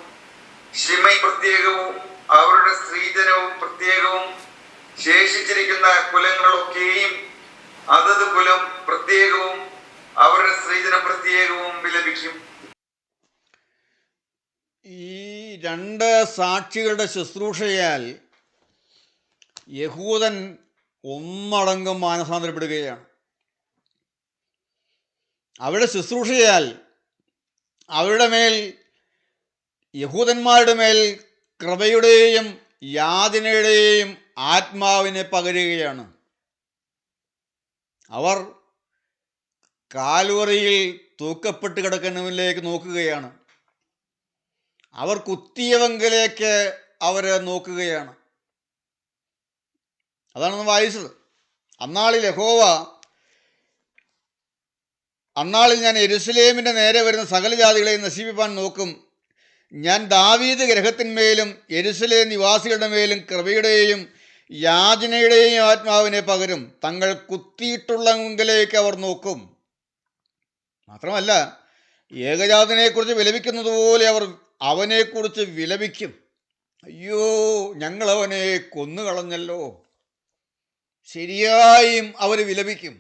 [SPEAKER 2] ശിമൈ പ്രത്യേകവും അവരുടെ സ്ത്രീജനവും പ്രത്യേകവും, ശേഷിച്ചിരിക്കുന്ന കുലങ്ങളൊക്കെയും അതത് കുലം പ്രത്യേകവും അവരുടെ സ്ത്രീജനം പ്രത്യേകവും വിലപിക്കും.
[SPEAKER 1] ഈ രണ്ട് സാക്ഷികളുടെ ശുശ്രൂഷയാൽ യഹൂദൻ ഒന്നടങ്കം മാനസാന്തരപ്പെടുകയാണ്. അവരുടെ ശുശ്രൂഷയാൽ അവരുടെ മേൽ, യഹൂദന്മാരുടെ മേൽ കൃപയുടെയും യാചനയുടെയും ആത്മാവിനെ പകരുകയാണ്. അവർ കാൽവറിയിൽ തൂക്കപ്പെട്ട് കിടക്കുന്നവനിലേക്ക് നോക്കുകയാണ്. അവർ കുത്തിയവങ്കിലേക്ക് അവർ നോക്കുകയാണ്. അതാണ് വായിച്ചത്. അന്നാളിൽ ഞാൻ യെരൂശലേമിൻ്റെ നേരെ വരുന്ന സകല ജാതികളെയും നശിപ്പിപ്പാൻ നോക്കും. ഞാൻ ദാവീദ് ഗൃഹത്തിന്മേലും യെരൂശലേം നിവാസികളുടെ മേലും കൃപയുടെയും യാചനയുടെയും ആത്മാവിനെ പകരും. തങ്ങൾ കുത്തിയിട്ടുള്ളവങ്കിലേക്ക് അവർ നോക്കും. മാത്രമല്ല, ഏകജാതനെക്കുറിച്ച് വിലപിക്കുന്നത് പോലെ അവർ അവനെക്കുറിച്ച് വിലപിക്കും. അയ്യോ, ഞങ്ങളവനെ കൊന്നുകളഞ്ഞല്ലോ. ശരിയായും അവർ വിലപിക്കും.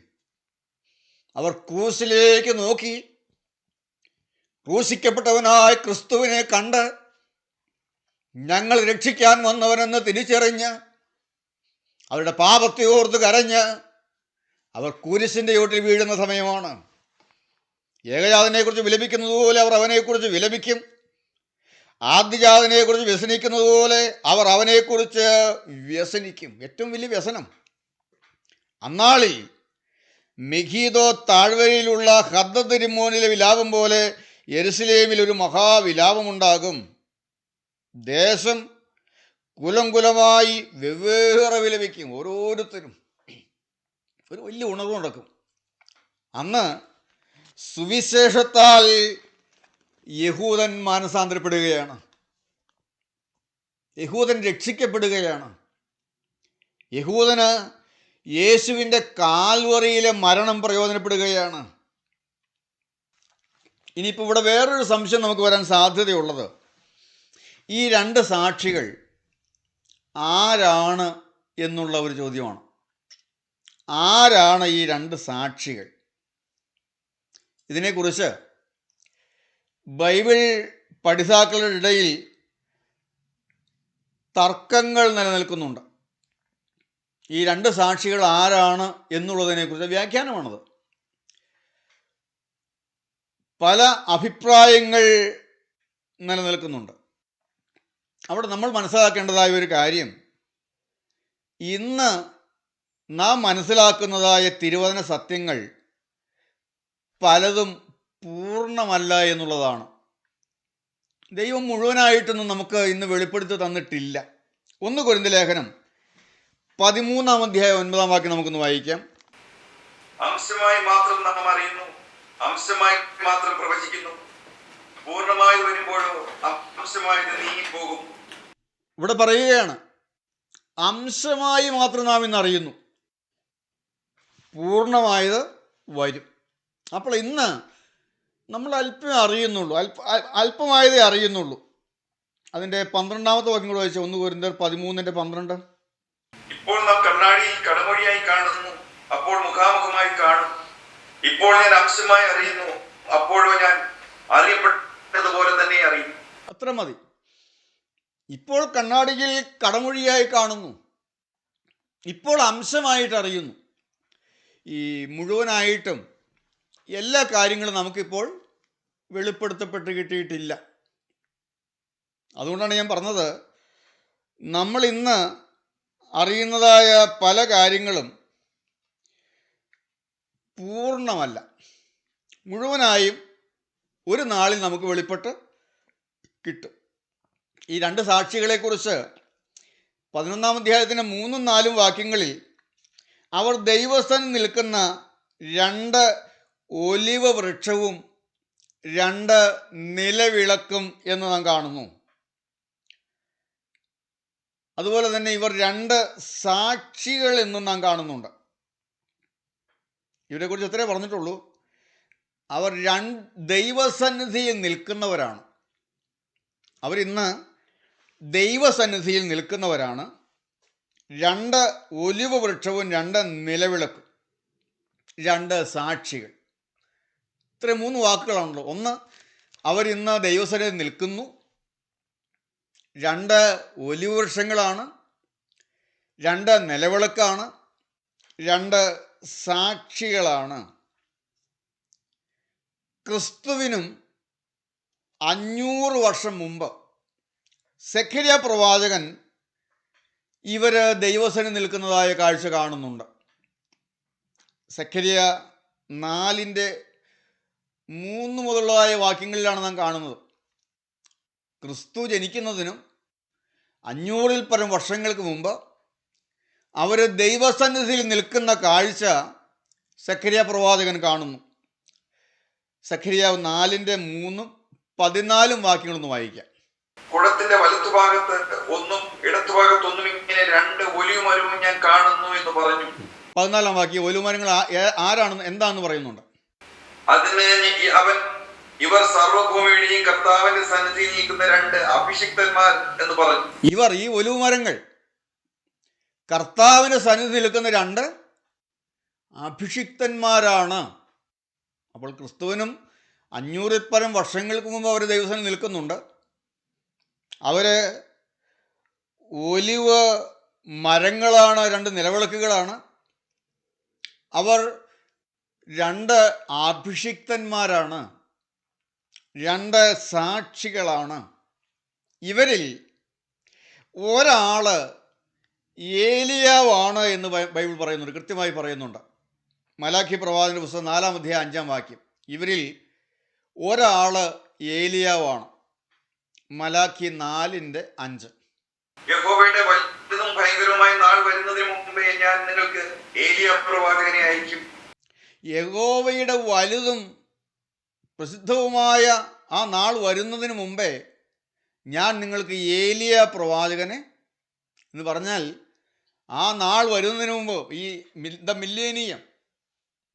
[SPEAKER 1] അവർ ക്രൂശിലേക്ക് നോക്കി ക്രൂശിക്കപ്പെട്ടവനായ ക്രിസ്തുവിനെ കണ്ട് ഞങ്ങൾ രക്ഷിക്കാൻ വന്നവനെന്ന് തിരിച്ചറിഞ്ഞ് അവരുടെ പാപത്തെ ഓർത്ത് കരഞ്ഞ് അവർ കുരിശിൻ്റെ ചോട്ടിൽ വീഴുന്ന സമയമാണ്. ഏകജാതനെക്കുറിച്ച് വിലപിക്കുന്നത് പോലെ അവർ അവനെക്കുറിച്ച് വിലപിക്കും. ആദ്യജാതനെക്കുറിച്ച് വ്യസനിക്കുന്നത് പോലെ അവർ അവനെക്കുറിച്ച് വ്യസനിക്കും. ഏറ്റവും വലിയ വ്യസനം. അന്നാളിൽ മെഗിദ്ദോ താഴ്വരയിലുള്ള ഹദദ് റിമ്മോനിലെ വിലാപം പോലെ യെരൂശലേമിൽ ഒരു മഹാവിലാപമുണ്ടാകും. ദേശം കുലം കുലമായി വെവ്വേറെ വിലപിക്കും. ഓരോരുത്തരും ഒരു വലിയ ഉണർവ് നടക്കും. അന്ന് സുവിശേഷത്താൽ യഹൂദൻ മാനസാന്തരപ്പെടുകയാണ്. യഹൂദൻ രക്ഷിക്കപ്പെടുകയാണ്. യഹൂദന് യേശുവിൻ്റെ കാൽവറിയിലെ മരണം പ്രയോജനപ്പെടുകയാണ്. ഇനിയിപ്പോൾ ഇവിടെ വേറൊരു സംശയം നമുക്ക് വരാൻ സാധ്യതയുള്ളത്, ഈ രണ്ട് സാക്ഷികൾ ആരാണ് എന്നുള്ള ഒരു ചോദ്യമാണ്. ആരാണ് ഈ രണ്ട് സാക്ഷികൾ? ഇതിനെക്കുറിച്ച് ബൈബിൾ പഠിതാക്കളുടെ ഇടയിൽ തർക്കങ്ങൾ നിലനിൽക്കുന്നുണ്ട്. ഈ രണ്ട് സാക്ഷികൾ ആരാണ് എന്നുള്ളതിനെക്കുറിച്ച് വ്യാഖ്യാനമാണത്. പല അഭിപ്രായങ്ങൾ നിലനിൽക്കുന്നുണ്ട്. അവിടെ നമ്മൾ മനസ്സിലാക്കേണ്ടതായ ഒരു കാര്യം, ഇന്ന് നാം മനസ്സിലാക്കുന്നതായ തിരുവചന സത്യങ്ങൾ പലതും പൂർണ്ണമല്ല എന്നുള്ളതാണ്. ദൈവം മുഴുവനായിട്ടൊന്നും നമുക്ക് ഇന്ന് വെളിപ്പെടുത്തി തന്നിട്ടില്ല. 1 കൊരിന്ത്യർ ലേഖനം 13-ാം അധ്യായം 9-ാം വാക്യം നമുക്കൊന്ന് വായിക്കാം.
[SPEAKER 2] അംശമായി മാത്രം നാം അറിയുന്നു, അംശമായി മാത്രം പ്രവചിക്കുന്നു. പൂർണ്ണമായത് വരുമ്പോഴോ അംശമായത് നീങ്ങിപ്പോകും.
[SPEAKER 1] ഇവിടെ പറയുകയാണ്, അംശമായി മാത്രം നാം ഇന്ന് അറിയുന്നു, പൂർണ്ണമായത് വരും. അപ്പോൾ ഇന്ന് നമ്മൾ അല്പമേ അറിയുന്നുള്ളൂ, അല്പമായതേ അറിയുന്നുള്ളൂ. അതിൻ്റെ 12-ാമത്തെ വാക്യം കൂടെ വായിച്ച 1 കൊരിന്ത്യർ 13:12.
[SPEAKER 2] ഇപ്പോൾ നാം കണ്ണാടിയിൽ കടമൊഴിയായി കാണുന്നു, അപ്പോൾ മുഖാമുഖമായി കാണും. ഇപ്പോൾ ഞാൻ അംശമായി അറിയുന്നു, അപ്പോഴോ ഞാൻ അറിയപ്പെട്ടതുപോലെ തന്നെ അറിയും.
[SPEAKER 1] അത്ര മതി. ഇപ്പോൾ കണ്ണാടിയിൽ കടമൊഴിയായി കാണുന്നു, ഇപ്പോൾ അംശമായിട്ട് അറിയുന്നു. ഈ മുഴുവനായിട്ടും എല്ലാ കാര്യങ്ങളും നമുക്കിപ്പോൾ വെളിപ്പെടുത്തപ്പെട്ട് കിട്ടിയിട്ടില്ല. അതുകൊണ്ടാണ് ഞാൻ പറഞ്ഞത്, നമ്മൾ ഇന്ന് അറിയുന്നതായ പല കാര്യങ്ങളും പൂർണ്ണമല്ല, മുഴുവനായും ഒരു നാളിൽ നമുക്ക് വെളിപ്പെട്ട് കിട്ടും. ഈ 2 സാക്ഷികളെക്കുറിച്ച് 11-ാം അധ്യായത്തിൻ്റെ 3-4 വാക്യങ്ങളിൽ അവർ ദൈവസന്നിധിയിൽ നിൽക്കുന്ന 2 ഒലിവ് വൃക്ഷവും 2 നിലവിളക്കും എന്ന് നാം കാണുന്നു. അതുപോലെ തന്നെ ഇവർ 2 സാക്ഷികൾ എന്നും നാം കാണുന്നുണ്ട്. ഇവരെക്കുറിച്ച് എത്രയേ പറഞ്ഞിട്ടുള്ളൂ? അവർ ദൈവസന്നിധിയിൽ നിൽക്കുന്നവരാണ്. അവരിന്ന് ദൈവസന്നിധിയിൽ നിൽക്കുന്നവരാണ്. 2 ഒലിവ് വൃക്ഷവും 2 നിലവിളക്കും, 2 സാക്ഷികൾ. ഇത്രയും 3 വാക്കുകളാണല്ലോ. ഒന്ന്, അവരിന്ന് ദൈവസന്നിധിയിൽ നിൽക്കുന്നു. 2 ഒലിവ് വൃക്ഷങ്ങളാണ്, 2 നിലവിളക്കാണ്, 2 സാക്ഷികളാണ്. ക്രിസ്തുവിനും 500 വർഷം മുമ്പ് സെഖര്യ പ്രവാചകൻ ഇവർ ദൈവസന്നിധിയിൽ നിൽക്കുന്നതായ കാഴ്ച കാണുന്നുണ്ട്. സെഖര്യ 4:3 മുതലുള്ളതായ വാക്യങ്ങളിലാണ് നാം കാണുന്നത്. ക്രിസ്തു ജനിക്കുന്നതിനും 500-ൽ പരം വർഷങ്ങൾക്ക് മുമ്പ് അവർ ദൈവസന്നിധിയിൽ നിൽക്കുന്ന കാഴ്ച സെഖര്യ പ്രവാചകൻ കാണുന്നു. സെഖര്യ 4:3-14 വാക്യങ്ങളൊന്ന് വായിക്കാം.
[SPEAKER 2] കുടത്തിന്റെ വലത്തുഭാഗത്ത് ഒന്നും ഇടത്തുഭാഗത്തൊന്നും ഇങ്ങനെ 2 ഒലിവ് മരവും ഞാൻ കാണുന്നു എന്ന് പറഞ്ഞു.
[SPEAKER 1] 14-ാം വാക്യം ഒലിവ് മരങ്ങൾ ആരാണെന്ന് എന്താണെന്ന് പറയുന്നുണ്ട്.
[SPEAKER 2] അതിന് അവൻ, ഇവർ സർവ്വഭൂമിയുടെയും കർത്താവിന്റെ സന്നിധിയിൽ നിൽക്കുന്ന 2 അഭിഷിക്തന്മാർ എന്ന് പറഞ്ഞു.
[SPEAKER 1] ഇവർ, ഈ ഒലിവ് മരങ്ങൾ, കർത്താവിന്റെ സന്നിധിയിൽ നിൽക്കുന്ന 2 അഭിഷിക്തന്മാരാണ്. അപ്പോൾ ക്രിസ്തുവിനും 500-ൽ പരം വർഷങ്ങൾക്ക് മുമ്പ് അവർ ദൈവസന്നിധിയിൽ നിൽക്കുന്നുണ്ട്. അവർ ഒലിവ് മരങ്ങളാണ്, 2 നിലവിളക്കുകളാണ്. അവർ 2 അഭിഷിക്തന്മാരാണ്, 2 സാക്ഷികളാണ്. ഇവരിൽ ഒരാൾ ഏലിയാവാണ് എന്ന് ബൈബിൾ പറയുന്നുണ്ട്, കൃത്യമായി പറയുന്നുണ്ട്. മലാഖി പ്രവാചകന്റെ പുസ്തകം 4-ാം അധ്യായം 5-ാം വാക്യം. ഇവരിൽ ഒരാൾ ഏലിയാവാണ്. മലാഖി 4:5.
[SPEAKER 2] യഹോവയുടെ വലുതും ഭയങ്കരവുമായ നാൾ വരുന്നതിന് മുമ്പേ ഞാൻ നിങ്ങൾക്ക് ഏലിയ പ്രവാചകനെ അയക്കും.
[SPEAKER 1] യഹോവയുടെ വലുതും പ്രസിദ്ധവുമായ ആ നാൾ വരുന്നതിന് മുമ്പേ ഞാൻ നിങ്ങൾക്ക് ഏലിയ പ്രവാചകനെ എന്ന് പറഞ്ഞാൽ, ആ നാൾ വരുന്നതിന് മുമ്പ്, ഈ മില്ലേനിയം,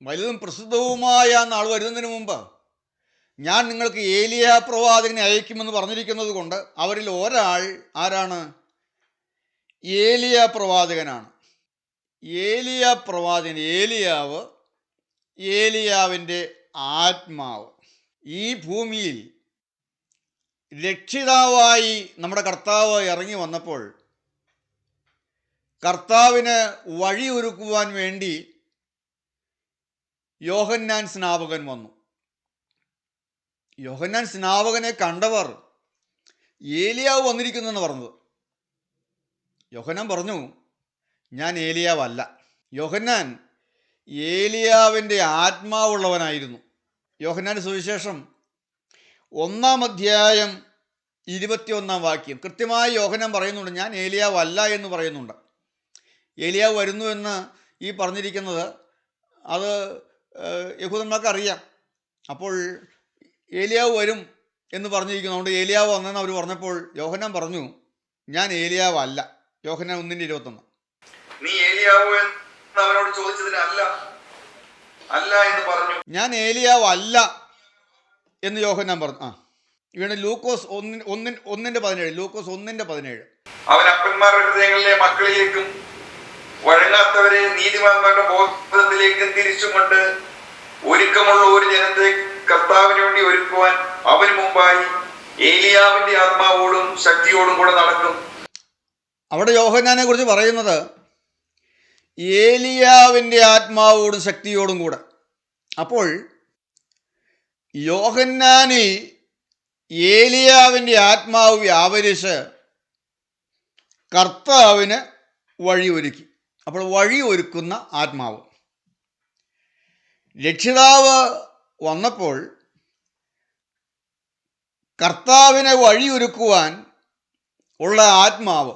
[SPEAKER 1] വലുതും പ്രസിദ്ധവുമായ ആ നാൾ വരുന്നതിന് മുമ്പ് ഞാൻ നിങ്ങൾക്ക് ഏലിയ പ്രവാചകനെ അയക്കുമെന്ന് പറഞ്ഞിരിക്കുന്നത് കൊണ്ട് അവരിൽ ഒരാൾ ആരാണ്? ഏലിയ പ്രവാചകനാണ്. ഏലിയ പ്രവാചകൻ, ഏലിയാവ്, ഏലിയാവിൻ്റെ ആത്മാവ്. ഈ ഭൂമിയിൽ രക്ഷിതാവായി നമ്മുടെ കർത്താവ് ഇറങ്ങി വന്നപ്പോൾ കർത്താവിന് വഴിയൊരുക്കുവാൻ വേണ്ടി യോഹന്നാൻ സ്നാപകൻ വന്നു. യോഹന്നാൻ സ്നാപകനെ കണ്ടവർ ഏലിയാവ് വന്നിരിക്കുന്നു എന്ന് പറഞ്ഞത്. യോഹന്നാൻ പറഞ്ഞു, ഞാൻ ഏലിയാവല്ല. യോഹന്നാൻ ഏലിയാവിൻ്റെ ആത്മാവുള്ളവനായിരുന്നു. യോഹന്നാൻ്റെ സുവിശേഷം 1-ാം അധ്യായം 21 കൃത്യമായി യോഹന്നാൻ പറയുന്നുണ്ട്, ഞാൻ ഏലിയാവ് അല്ല എന്ന് പറയുന്നുണ്ട്. ഏലിയാവ് വരുന്നു എന്ന് ഈ പറഞ്ഞിരിക്കുന്നത് അത് യഹൂദന്മാർക്ക് അറിയാം. അപ്പോൾ ഏലിയാവ് വരും എന്ന് പറഞ്ഞിരിക്കുന്നതുകൊണ്ട് ഏലിയാവ് വന്നെന്ന് അവർ പറഞ്ഞപ്പോൾ യോഹന്നാൻ പറഞ്ഞു, ഞാൻ ഏലിയാവ് അല്ല. യോഹന്നാൻ 1:21.
[SPEAKER 2] നീ ഏലിയാവോ എന്ന് അവനോട് ചോദിച്ചതിന് അല്ല എന്ന് പറഞ്ഞു.
[SPEAKER 1] ഞാൻ ഏലിയാവ് അല്ല എന്ന് യോഹന്നാൻ പറഞ്ഞു. ഇവിടെ ലൂക്കോസ് 1:17. ലൂക്കോസ് 1:17.
[SPEAKER 2] അവൻ അപ്പന്മാരുടെ ഹൃദയങ്ങളിലെ മക്കളിലേക്കും വഴങ്ങാത്തവരെ നീതിമാന്മാരുടെ ബോധത്തിലേക്കും തിരിച്ചുകൊണ്ട് ഒരുക്കമുള്ള ഒരു ജനത്തെ കർത്താവിന് വേണ്ടി ഒരുക്കുവാൻ അവന് മുമ്പായി ഏലിയാവിന്റെ ആത്മാവോടും ശക്തിയോടും കൂടെ നടക്കും.
[SPEAKER 1] അവിടെ യോഹന്നാനെ കുറിച്ച് പറയുന്നത് ഏലിയാവിൻ്റെ ആത്മാവോടും ശക്തിയോടും കൂടെ. അപ്പോൾ യോഹന്നാനിൽ ഏലിയാവിൻ്റെ ആത്മാവ് വ്യാപരിച്ച് കർത്താവിന് വഴിയൊരുക്കി. അപ്പോൾ വഴി ഒരുക്കുന്ന ആത്മാവ്. രക്ഷിതാവ് വന്നപ്പോൾ കർത്താവിനെ വഴിയൊരുക്കുവാൻ ഉള്ള ആത്മാവ്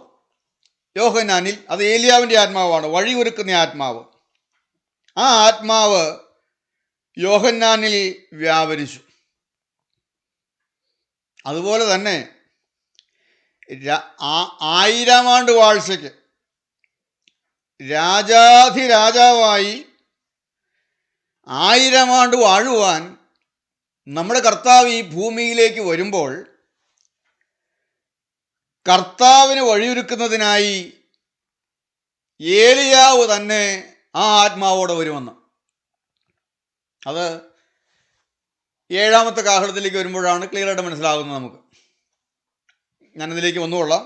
[SPEAKER 1] യോഹന്നാനിൽ, അത് ഏലിയാവിൻ്റെ ആത്മാവാണ്, വഴിയൊരുക്കുന്ന ആത്മാവ്. ആ ആത്മാവ് യോഹന്നാനിൽ വ്യാപരിച്ചു. അതുപോലെ തന്നെ 1000 ആണ്ട് വാഴ്ചയ്ക്ക് രാജാധിരാജാവായി 1000 ആണ്ട് വാഴുവാൻ നമ്മുടെ കർത്താവ് ഈ ഭൂമിയിലേക്ക് വരുമ്പോൾ കർത്താവിന് വഴിയൊരുക്കുന്നതിനായി ഏലിയാവ് തന്നെ ആ ആത്മാവോടെ വരുമെന്ന്. അത് 7ാമത്തെ കാഹളത്തിലേക്ക് വരുമ്പോഴാണ് ക്ലിയറായിട്ട് മനസ്സിലാകുന്നത് നമുക്ക്. ഞാനതിലേക്ക് വന്നുകൊള്ളാം.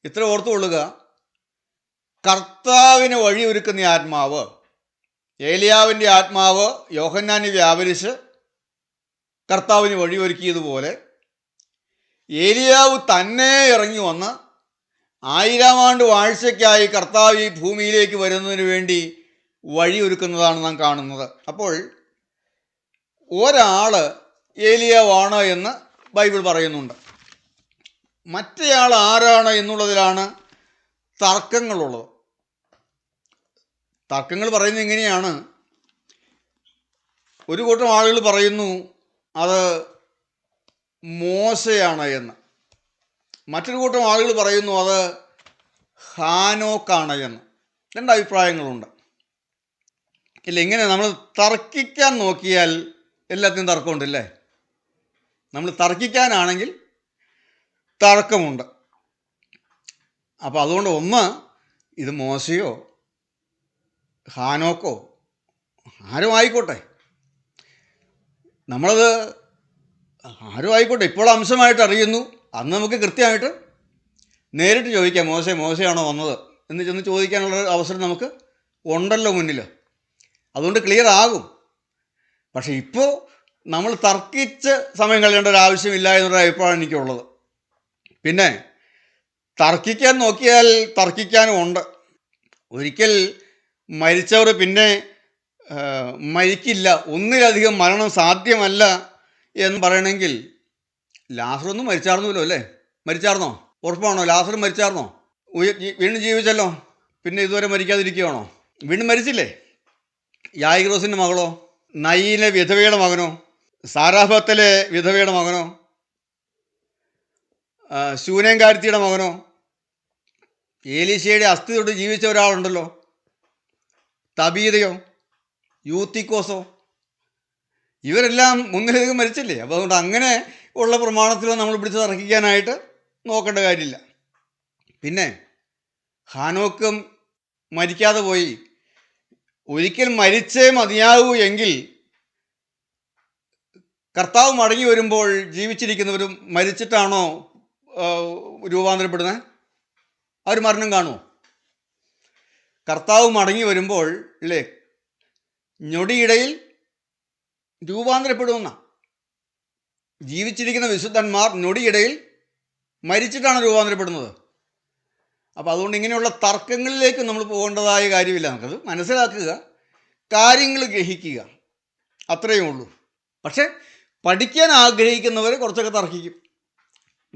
[SPEAKER 1] ഇത്ര ഓർത്തുകൊള്ളുക, കർത്താവിന് വഴിയൊരുക്കുന്ന ആത്മാവ്, ഏലിയാവിൻ്റെ ആത്മാവ് യോഹന്നാനിൽ വ്യാപരിച്ച് കർത്താവിന് വഴിയൊരുക്കിയതുപോലെ ഏലിയാവ് തന്നെ ഇറങ്ങി വന്ന് 1000 ആണ്ട് വാഴ്ചയ്ക്കായി കർത്താവ് ഈ ഭൂമിയിലേക്ക് വരുന്നതിന് വേണ്ടി വഴിയൊരുക്കുന്നതാണ് നാം കാണുന്നത്. അപ്പോൾ ഒരാൾ ഏലിയാവാണ് എന്ന് ബൈബിൾ പറയുന്നുണ്ട്. മറ്റേയാൾ ആരാണ് എന്നുള്ളതിലാണ് തർക്കങ്ങളുള്ളത്. തർക്കങ്ങൾ പറയുന്നത് ഇങ്ങനെയാണ്. ഒരു കൂട്ടം ആളുകൾ പറയുന്നു അത് മോശയാണ് എന്ന്. മറ്റൊരു കൂട്ടം ആളുകൾ പറയുന്നു അത് ഹാനോക്കാണ് എന്ന്. 2 അഭിപ്രായങ്ങളുണ്ട്. ഇല്ല, ഇങ്ങനെ നമ്മൾ തർക്കിക്കാൻ നോക്കിയാൽ എല്ലാത്തിനും തർക്കമുണ്ടല്ലേ. നമ്മൾ തർക്കിക്കാനാണെങ്കിൽ തർക്കമുണ്ട്. അപ്പോൾ അതുകൊണ്ട് ഒന്ന്, ഇത് മോശയോ ഹാനോക്കോ ആരും ആയിക്കോട്ടെ, നമ്മളത് ആരും ആയിക്കോട്ടെ, ഇപ്പോൾ അംശമായിട്ട് അറിയുന്നു. അന്ന് നമുക്ക് കൃത്യമായിട്ട് നേരിട്ട് ചോദിക്കാം, മോശയാണോ വന്നത് എന്ന് ചെന്ന് ചോദിക്കാനുള്ള അവസരം നമുക്ക് ഉണ്ടല്ലോ മുന്നിൽ. അതുകൊണ്ട് ക്ലിയർ ആകും. പക്ഷെ ഇപ്പോൾ നമ്മൾ തർക്കിച്ച് സമയം കളയേണ്ട ഒരു ആവശ്യമില്ല എന്നൊരു അഭിപ്രായം എനിക്കുള്ളത്. പിന്നെ തർക്കിക്കാൻ നോക്കിയാൽ തർക്കിക്കാനും ഉണ്ട്. ഒരിക്കൽ മരിച്ചവർ പിന്നെ മരിക്കില്ല, ഒന്നിലധികം മരണം സാധ്യമല്ല എന്ന് പറയണമെങ്കിൽ ലാസറൊന്നും മരിച്ചാർന്നല്ലോ അല്ലേ? മരിച്ചാർന്നോ? ഉറപ്പാണോ? ലാസർ മരിച്ചാർന്നോ? വീണ്ടും ജീവിച്ചല്ലോ, പിന്നെ ഇതുവരെ മരിക്കാതിരിക്കുകയാണോ? വീണ്ടും മരിച്ചില്ലേ? യായിഗ്രോസിൻ്റെ മകളോ, നയിലെ വിധവയുടെ മകനോ, സാരാഫത്തിലെ വിധവയുടെ മകനോ, ശൂനേങ്കാരത്തിയുടെ മകനോ, ഏലീശയുടെ അസ്ഥി തൊട്ട് ജീവിച്ച ഒരാളുണ്ടല്ലോ, തബീതയോ, യൂത്തിക്കോസോ, ഇവരെല്ലാം ഒന്നിലധികം മരിച്ചില്ലേ? അപ്പോൾ അതുകൊണ്ട് അങ്ങനെ ഉള്ള പ്രമാണത്തിൽ നമ്മൾ പിടിച്ച് തർക്കിക്കാനായിട്ട് നോക്കേണ്ട കാര്യമില്ല. പിന്നെ ഹാനോക്കും മരിക്കാതെ പോയി. ഒരിക്കൽ മരിച്ചേ മതിയാകൂ എങ്കിൽ കർത്താവ് മടങ്ങി വരുമ്പോൾ ജീവിച്ചിരിക്കുന്നവരും മരിച്ചിട്ടാണോ രൂപാന്തരപ്പെടുന്നത്? അവർ മരണം കാണുമോ? കർത്താവ് മടങ്ങി വരുമ്പോൾ അല്ലേ ഞൊടിയിടയിൽ രൂപാന്തരപ്പെടുമെന്ന. ജീവിച്ചിരിക്കുന്ന വിശുദ്ധന്മാർ ഞൊടിയിടയിൽ മരിച്ചിട്ടാണ് രൂപാന്തരപ്പെടുന്നത്. അപ്പോൾ അതുകൊണ്ട് ഇങ്ങനെയുള്ള തർക്കങ്ങളിലേക്ക് നമ്മൾ പോകേണ്ടതായ കാര്യമില്ല. നമുക്കത് മനസ്സിലാക്കുക, കാര്യങ്ങൾ ഗ്രഹിക്കുക, അത്രയേ ഉള്ളൂ. പക്ഷേ പഠിക്കാൻ ആഗ്രഹിക്കുന്നവർ കുറച്ചൊക്കെ തർക്കിക്കും.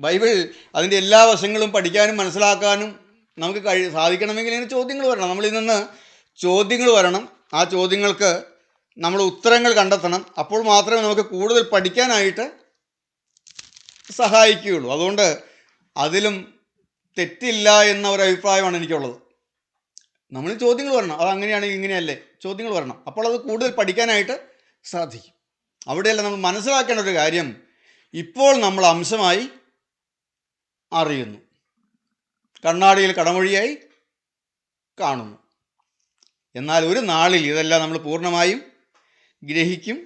[SPEAKER 1] ബൈബിൾ അതിൻ്റെ എല്ലാ വശങ്ങളും പഠിക്കാനും മനസ്സിലാക്കാനും നമുക്ക് സാധിക്കണമെങ്കിൽ ഇതിന് ചോദ്യങ്ങൾ വരണം. നമ്മളിൽ നിന്ന് ചോദ്യങ്ങൾ വരണം. ആ ചോദ്യങ്ങൾക്ക് നമ്മൾ ഉത്തരങ്ങൾ കണ്ടെത്തണം. അപ്പോൾ മാത്രമേ നമുക്ക് കൂടുതൽ പഠിക്കാനായിട്ട് സഹായിക്കുകയുള്ളൂ. അതുകൊണ്ട് അതിലും തെറ്റില്ല എന്ന ഒരു അഭിപ്രായമാണ് എനിക്കുള്ളത്. നമ്മൾ ചോദ്യങ്ങൾ വരണം. അതങ്ങനെയാണെങ്കിൽ ഇങ്ങനെയല്ലേ, ചോദ്യങ്ങൾ വരണം. അപ്പോൾ അത് കൂടുതൽ പഠിക്കാനായിട്ട് സാധിക്കും. അവിടെയല്ല നമ്മൾ മനസ്സിലാക്കേണ്ട ഒരു കാര്യം, ഇപ്പോൾ നമ്മൾ അംശമായി അറിയുന്നു, കണ്ണാടിയിൽ കടമൊഴിയായി കാണുന്നു. എന്നാൽ ഒരു നാളിൽ ഇതെല്ലാം നമ്മൾ പൂർണ്ണമായും ഗ്രഹിക്കും,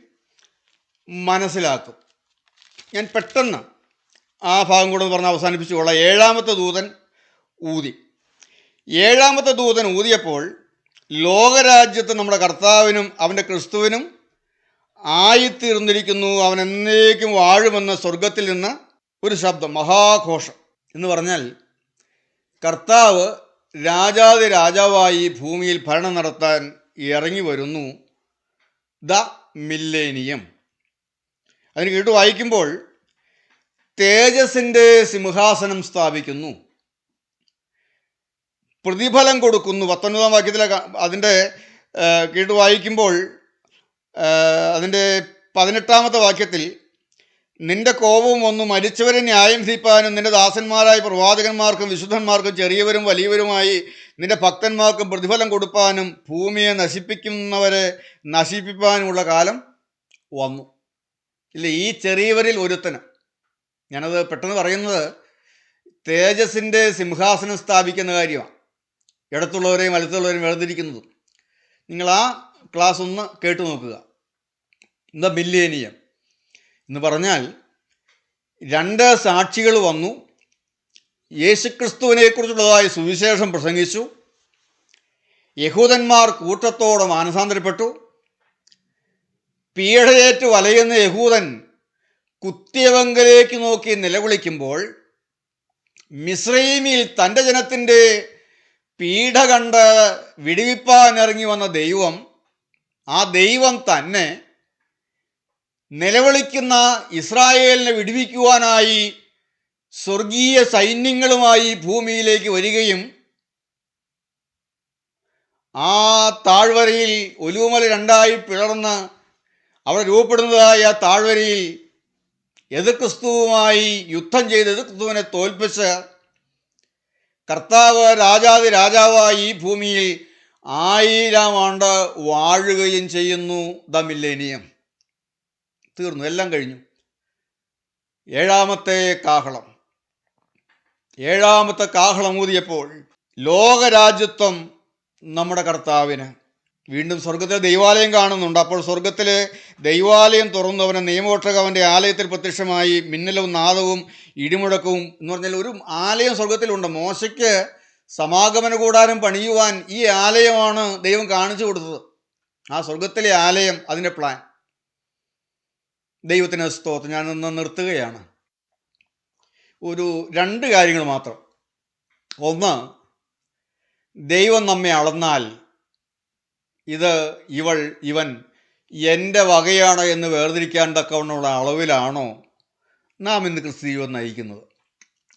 [SPEAKER 1] മനസ്സിലാക്കും. ഞാൻ പെട്ടെന്ന് ആ ഭാഗം കൂടെ പറഞ്ഞ് അവസാനിപ്പിച്ചുകൊള്ളാം. ഏഴാമത്തെ ദൂതൻ ഊതി. ഏഴാമത്തെ ദൂതൻ ഊതിയപ്പോൾ ലോകരാജ്യത്ത് നമ്മുടെ കർത്താവിനും അവൻ്റെ ക്രിസ്തുവിനും ആയിത്തീർന്നിരിക്കുന്നു, അവൻ എന്നേക്കും വാഴുമെന്ന സ്വർഗത്തിൽ നിന്ന് ഒരു ശബ്ദം, മഹാഘോഷം. എന്ന് പറഞ്ഞാൽ കർത്താവ് രാജാതി രാജാവായി ഭൂമിയിൽ ഭരണം നടത്താൻ ഇറങ്ങി വരുന്നു. The millennium. അതിന് കേട്ട് വായിക്കുമ്പോൾ തേജസ്സിൻ്റെ സിംഹാസനം സ്ഥാപിക്കുന്നു, പ്രതിഫലം കൊടുക്കുന്നു. 19-ാം വാക്യത്തിലെ അതിൻ്റെ കേട്ട് വായിക്കുമ്പോൾ അതിൻ്റെ 18-ാമത്തെ വാക്യത്തിൽ നിന്റെ കോപവും ഒന്ന് മരിച്ചവരെ ന്യായം വിധിപ്പാനും നിന്റെ ദാസന്മാരായ പ്രവാചകന്മാർക്കും വിശുദ്ധന്മാർക്കും ചെറിയവരും വലിയവരുമായി നിന്റെ ഭക്തന്മാർക്കും പ്രതിഫലം കൊടുപ്പാനും ഭൂമിയെ നശിപ്പിക്കുന്നവരെ നശിപ്പിപ്പാനുമുള്ള കാലം വന്നു. ഇല്ല, ഈ ചെറിയവരിൽ ഒരുത്തന്, ഞാനത് പെട്ടെന്ന് പറയുന്നത് തേജസ്സിൻ്റെ സിംഹാസനം സ്ഥാപിക്കുന്ന കാര്യമാണ്. ഇടത്തുള്ളവരെയും വലത്തുള്ളവരെയും വേർതിരിക്കുന്നതും. നിങ്ങൾ ആ ക്ലാസ് ഒന്ന് കേട്ടു നോക്കുക. ദ മില്ലേനിയം എന്ന് പറഞ്ഞാൽ 2 സാക്ഷികൾ വന്നു, യേശുക്രിസ്തുവിനെക്കുറിച്ചുള്ളതായ സുവിശേഷം പ്രസംഗിച്ചു. യഹൂദന്മാർ കൂട്ടത്തോടെ മാനസാന്തരപ്പെട്ടു. പീഡയേറ്റ് വലയുന്ന യഹൂദൻ കുത്തിയവങ്കലേക്ക് നോക്കി നിലവിളിക്കുമ്പോൾ മിസ്രയീമിൽ തൻ്റെ ജനത്തിൻ്റെ പീഡ കണ്ട് വിടുവിപ്പാൻ ഇറങ്ങി വന്ന ദൈവം, ആ ദൈവം തന്നെ നിലവിളിക്കുന്ന ഇസ്രായേലിനെ വിടുവിക്കുവാനായി സ്വർഗീയ സൈന്യങ്ങളുമായി ഭൂമിയിലേക്ക് വരികയും ആ താഴ്വരയിൽ ഒലിവുമല 2 പിളർന്ന് അവിടെ രൂപപ്പെടുന്നതായ ആ താഴ്വരയിൽ എതിർക്രിസ്തുവുമായി യുദ്ധം ചെയ്ത് എതിർക്രിസ്തുവിനെ തോൽപ്പിച്ച് കർത്താവ് രാജാതി രാജാവായി ഈ ഭൂമിയിൽ 1000 ആണ്ട് വാഴുകയും ചെയ്യുന്നു. The millennium. തീർന്നു, എല്ലാം കഴിഞ്ഞു. ഏഴാമത്തെ കാഹളം ഊതിയപ്പോൾ ലോകരാജ്യത്വം നമ്മുടെ കർത്താവിന്. വീണ്ടും സ്വർഗത്തിലെ ദൈവാലയം കാണുന്നുണ്ട്. അപ്പോൾ സ്വർഗത്തിലെ ദൈവാലയം തുറന്നവന് നിയമോക്ഷക അവൻ്റെ ആലയത്തിൽ പ്രത്യക്ഷമായി മിന്നലും നാദവും ഇടിമുഴക്കവും. എന്ന് പറഞ്ഞാൽ ഒരു ആലയം സ്വർഗത്തിലുണ്ട്. മോശയ്ക്ക് സമാഗമന കൂടാരം പണിയുവാൻ ഈ ആലയമാണ് ദൈവം കാണിച്ചു കൊടുത്തത്. ആ സ്വർഗത്തിലെ ആലയം, അതിൻ്റെ പ്ലാൻ. ദൈവത്തിന് സ്തോത്രം. ഞാനൊന്ന് നിർത്തുകയാണ്. ഒരു 2 കാര്യങ്ങൾ മാത്രം. ഒന്ന്, ദൈവം നമ്മെ അളന്നാൽ ഇവൻ എൻ്റെ വകയാണ് എന്ന് വേർതിരിക്കാൻ തക്കവണ്ണമുള്ള അളവിലാണോ നാം ഇന്ന് ക്രിസ്തു ജീവിതം നയിക്കുന്നത്?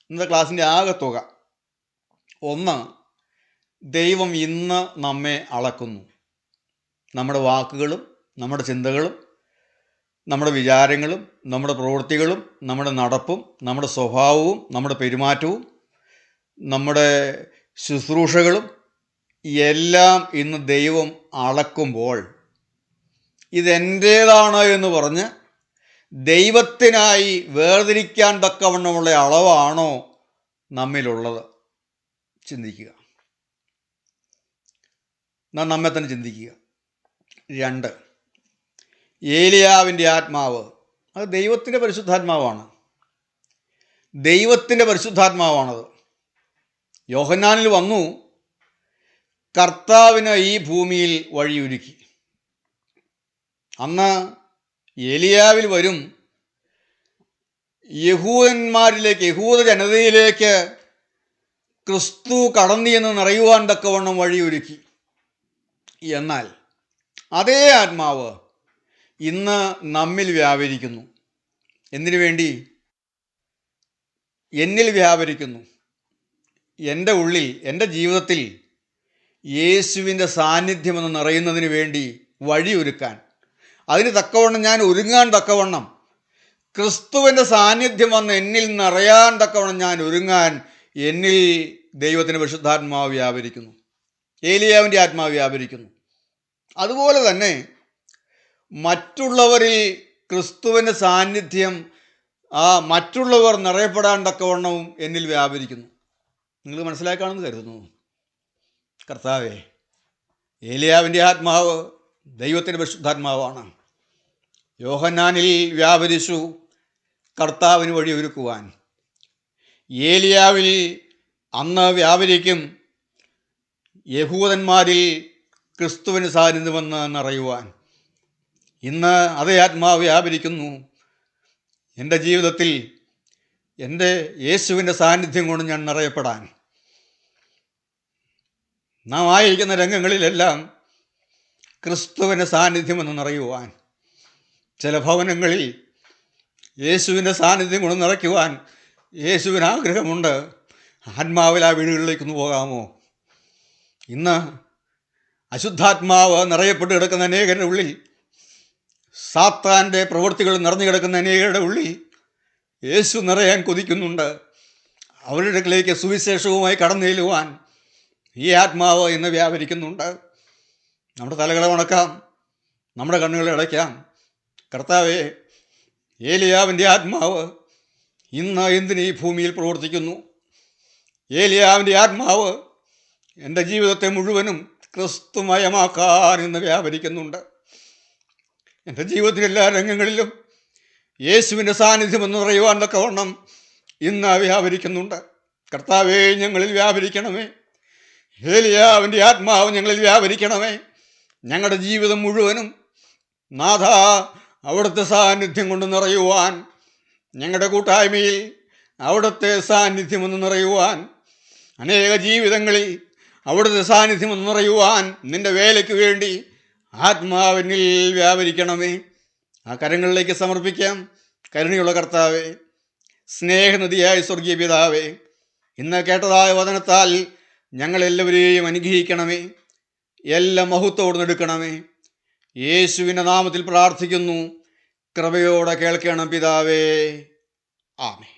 [SPEAKER 1] ഇന്നത്തെ ക്ലാസ്സിൻ്റെ ആകെ തുക. ഒന്ന്, ദൈവം ഇന്ന് നമ്മെ അളക്കുന്നു. നമ്മുടെ വാക്കുകളും നമ്മുടെ ചിന്തകളും നമ്മുടെ വിചാരങ്ങളും നമ്മുടെ പ്രവൃത്തികളും നമ്മുടെ നടപ്പും നമ്മുടെ സ്വഭാവവും നമ്മുടെ പെരുമാറ്റവും നമ്മുടെ ശുശ്രൂഷകളും എല്ലാം ഇന്ന് ദൈവം അളക്കുമ്പോൾ ഇതെൻ്റേതാണ് എന്ന് പറഞ്ഞ് ദൈവത്തിനായി വേർതിരിക്കാൻ തക്കവണ്ണമുള്ള അളവാണോ നമ്മിലുള്ളത്? ചിന്തിക്കുക. നാം നമ്മെ തന്നെ ചിന്തിക്കുക. 2, ഏലിയാവിൻ്റെ ആത്മാവ്, അത് ദൈവത്തിൻ്റെ പരിശുദ്ധാത്മാവാണത്. യോഹന്നാനിൽ വന്നു, കർത്താവിന് ഈ ഭൂമിയിൽ വഴിയൊരുക്കി. അന്ന് ഏലിയാവിൽ വരും, യഹൂദ ജനതയിലേക്ക് ക്രിസ്തു കടന്നു എന്ന് നിറയുവാൻ തക്കവണ്ണം വഴിയൊരുക്കി. എന്നാൽ അതേ ആത്മാവ് ഇന്ന് നമ്മിൽ വ്യാപരിക്കുന്നു. എന്തിനു വേണ്ടി? എന്നിൽ വ്യാപരിക്കുന്നു. എൻ്റെ ഉള്ളിൽ, എൻ്റെ ജീവിതത്തിൽ യേശുവിൻ്റെ സാന്നിധ്യമെന്ന് നിറയുന്നതിന് വേണ്ടി വഴിയൊരുക്കാൻ, അതിന് തക്കവണ്ണം ഞാൻ ഒരുങ്ങാൻ തക്കവണ്ണം, ക്രിസ്തുവിൻ്റെ സാന്നിധ്യം വന്ന് എന്നിൽ നിറയാൻ തക്കവണ്ണം ഞാൻ ഒരുങ്ങാൻ എന്നിൽ ദൈവത്തിൻ്റെ പരിശുദ്ധാത്മാവ് വ്യാപരിക്കുന്നു, ഏലിയാവിൻ്റെ ആത്മാവ് വ്യാപരിക്കുന്നു. അതുപോലെ തന്നെ മറ്റുള്ളവരിൽ ക്രിസ്തുവിൻ്റെ സാന്നിധ്യം മറ്റുള്ളവർ നിറയപ്പെടാൻ തക്കവണ്ണവും എന്നിൽ വ്യാപരിക്കുന്നു. നിങ്ങൾ മനസ്സിലാക്കാണെന്ന് കരുതുന്നു. കർത്താവേ, ഏലിയാവിൻ്റെ ആത്മാവ് ദൈവത്തിൻ്റെ പരിശുദ്ധാത്മാവാണ്. യോഹന്നാനിൽ വ്യാപരിച്ചു കർത്താവിന് വഴിയൊരുക്കുവാൻ. ഏലിയാവിൽ അന്ന് വ്യാപരിക്കും യഹൂദന്മാരിൽ ക്രിസ്തുവിന് സാന്നിധ്യമെന്ന് നിറയുവാൻ. ഇന്ന് അതേ ആത്മാവ് വ്യാപരിക്കുന്നു എൻ്റെ ജീവിതത്തിൽ. എൻ്റെ യേശുവിൻ്റെ സാന്നിധ്യം കൊണ്ട് ഞാൻ നിറയപ്പെടാൻ. നാം ആയിരിക്കുന്ന രംഗങ്ങളിലെല്ലാം ക്രിസ്തുവിൻ്റെ സാന്നിധ്യമെന്ന് നിറയുവാൻ. ചില ഭവനങ്ങളിൽ യേശുവിൻ്റെ സാന്നിധ്യം കൊണ്ട് നിറയ്ക്കുവാൻ യേശുവിന് ആഗ്രഹമുണ്ട്. ആത്മാവിൽ ആ വീടുകളിലേക്ക് ഒന്ന് പോകാമോ? ഇന്ന് അശുദ്ധാത്മാവ് നിറയപ്പെട്ട് കിടക്കുന്ന അനേകരുടെ ഉള്ളിൽ, സാത്താൻ്റെ പ്രവൃത്തികൾ നിറഞ്ഞു കിടക്കുന്ന അനേകരുടെ ഉള്ളിൽ യേശു നിറയാൻ കൊതിക്കുന്നുണ്ട്. അവരുടെ അടുക്കലേക്ക് സുവിശേഷവുമായി കടന്നു ചെല്ലുവാൻ ഈ ആത്മാവ് ഇന്ന് വ്യാപരിക്കുന്നുണ്ട്. നമ്മുടെ തലകളെ വണക്കാം, നമ്മുടെ കണ്ണുകളെ അടയ്ക്കാം. കർത്താവേ, ഏലിയാവിൻ്റെ ആത്മാവ് ഇന്ന് എന്തിന് ഈ ഭൂമിയിൽ പ്രവർത്തിക്കുന്നു? ഏലിയാവിൻ്റെ ആത്മാവ് എൻ്റെ ജീവിതത്തെ മുഴുവനും ക്രിസ്തുമയമാക്കാൻ ഇന്ന് വ്യാപരിക്കുന്നുണ്ട്. എൻ്റെ ജീവിതത്തിലെ എല്ലാ രംഗങ്ങളിലും യേശുവിൻ്റെ സാന്നിധ്യം എന്ന് പറയുവാൻ തക്കവണ്ണം ഇന്ന് വ്യാപരിക്കുന്നുണ്ട്. കർത്താവേ, ഞങ്ങളിൽ വ്യാപരിക്കണമേ. ഏലിയാവിൻ്റെ ആത്മാവ് ഞങ്ങളിൽ വ്യാപരിക്കണമേ. ഞങ്ങളുടെ ജീവിതം മുഴുവനും നാഥ അവിടുത്തെ സാന്നിധ്യം കൊണ്ട് നിറയുവാൻ, ഞങ്ങളുടെ കൂട്ടായ്മയിൽ അവിടുത്തെ സാന്നിധ്യം ഒന്ന് നിറയുവാൻ, അനേക ജീവിതങ്ങളിൽ അവിടുത്തെ സാന്നിധ്യം ഒന്ന് നിറയുവാൻ നിൻ്റെ വേലയ്ക്ക് വേണ്ടി ആത്മാവിനിൽ വ്യാപരിക്കണമേ. ആ കരങ്ങളിലേക്ക് സമർപ്പിക്കാം. കരുണയുള്ള കർത്താവേ, സ്നേഹനദിയായ സ്വർഗീയ പിതാവേ, ഇന്ന് കേട്ടതായ വചനത്താൽ ഞങ്ങളെല്ലാവരെയും അനുഗ്രഹിക്കണമേ. എല്ലാ മഹത്വത്തോടും എടുക്കണമേ. യേശുവിൻ്റെ നാമത്തിൽ പ്രാർത്ഥിക്കുന്നു. കൃപയോടെ കേൾക്കണം പിതാവേ. ആമേൻ.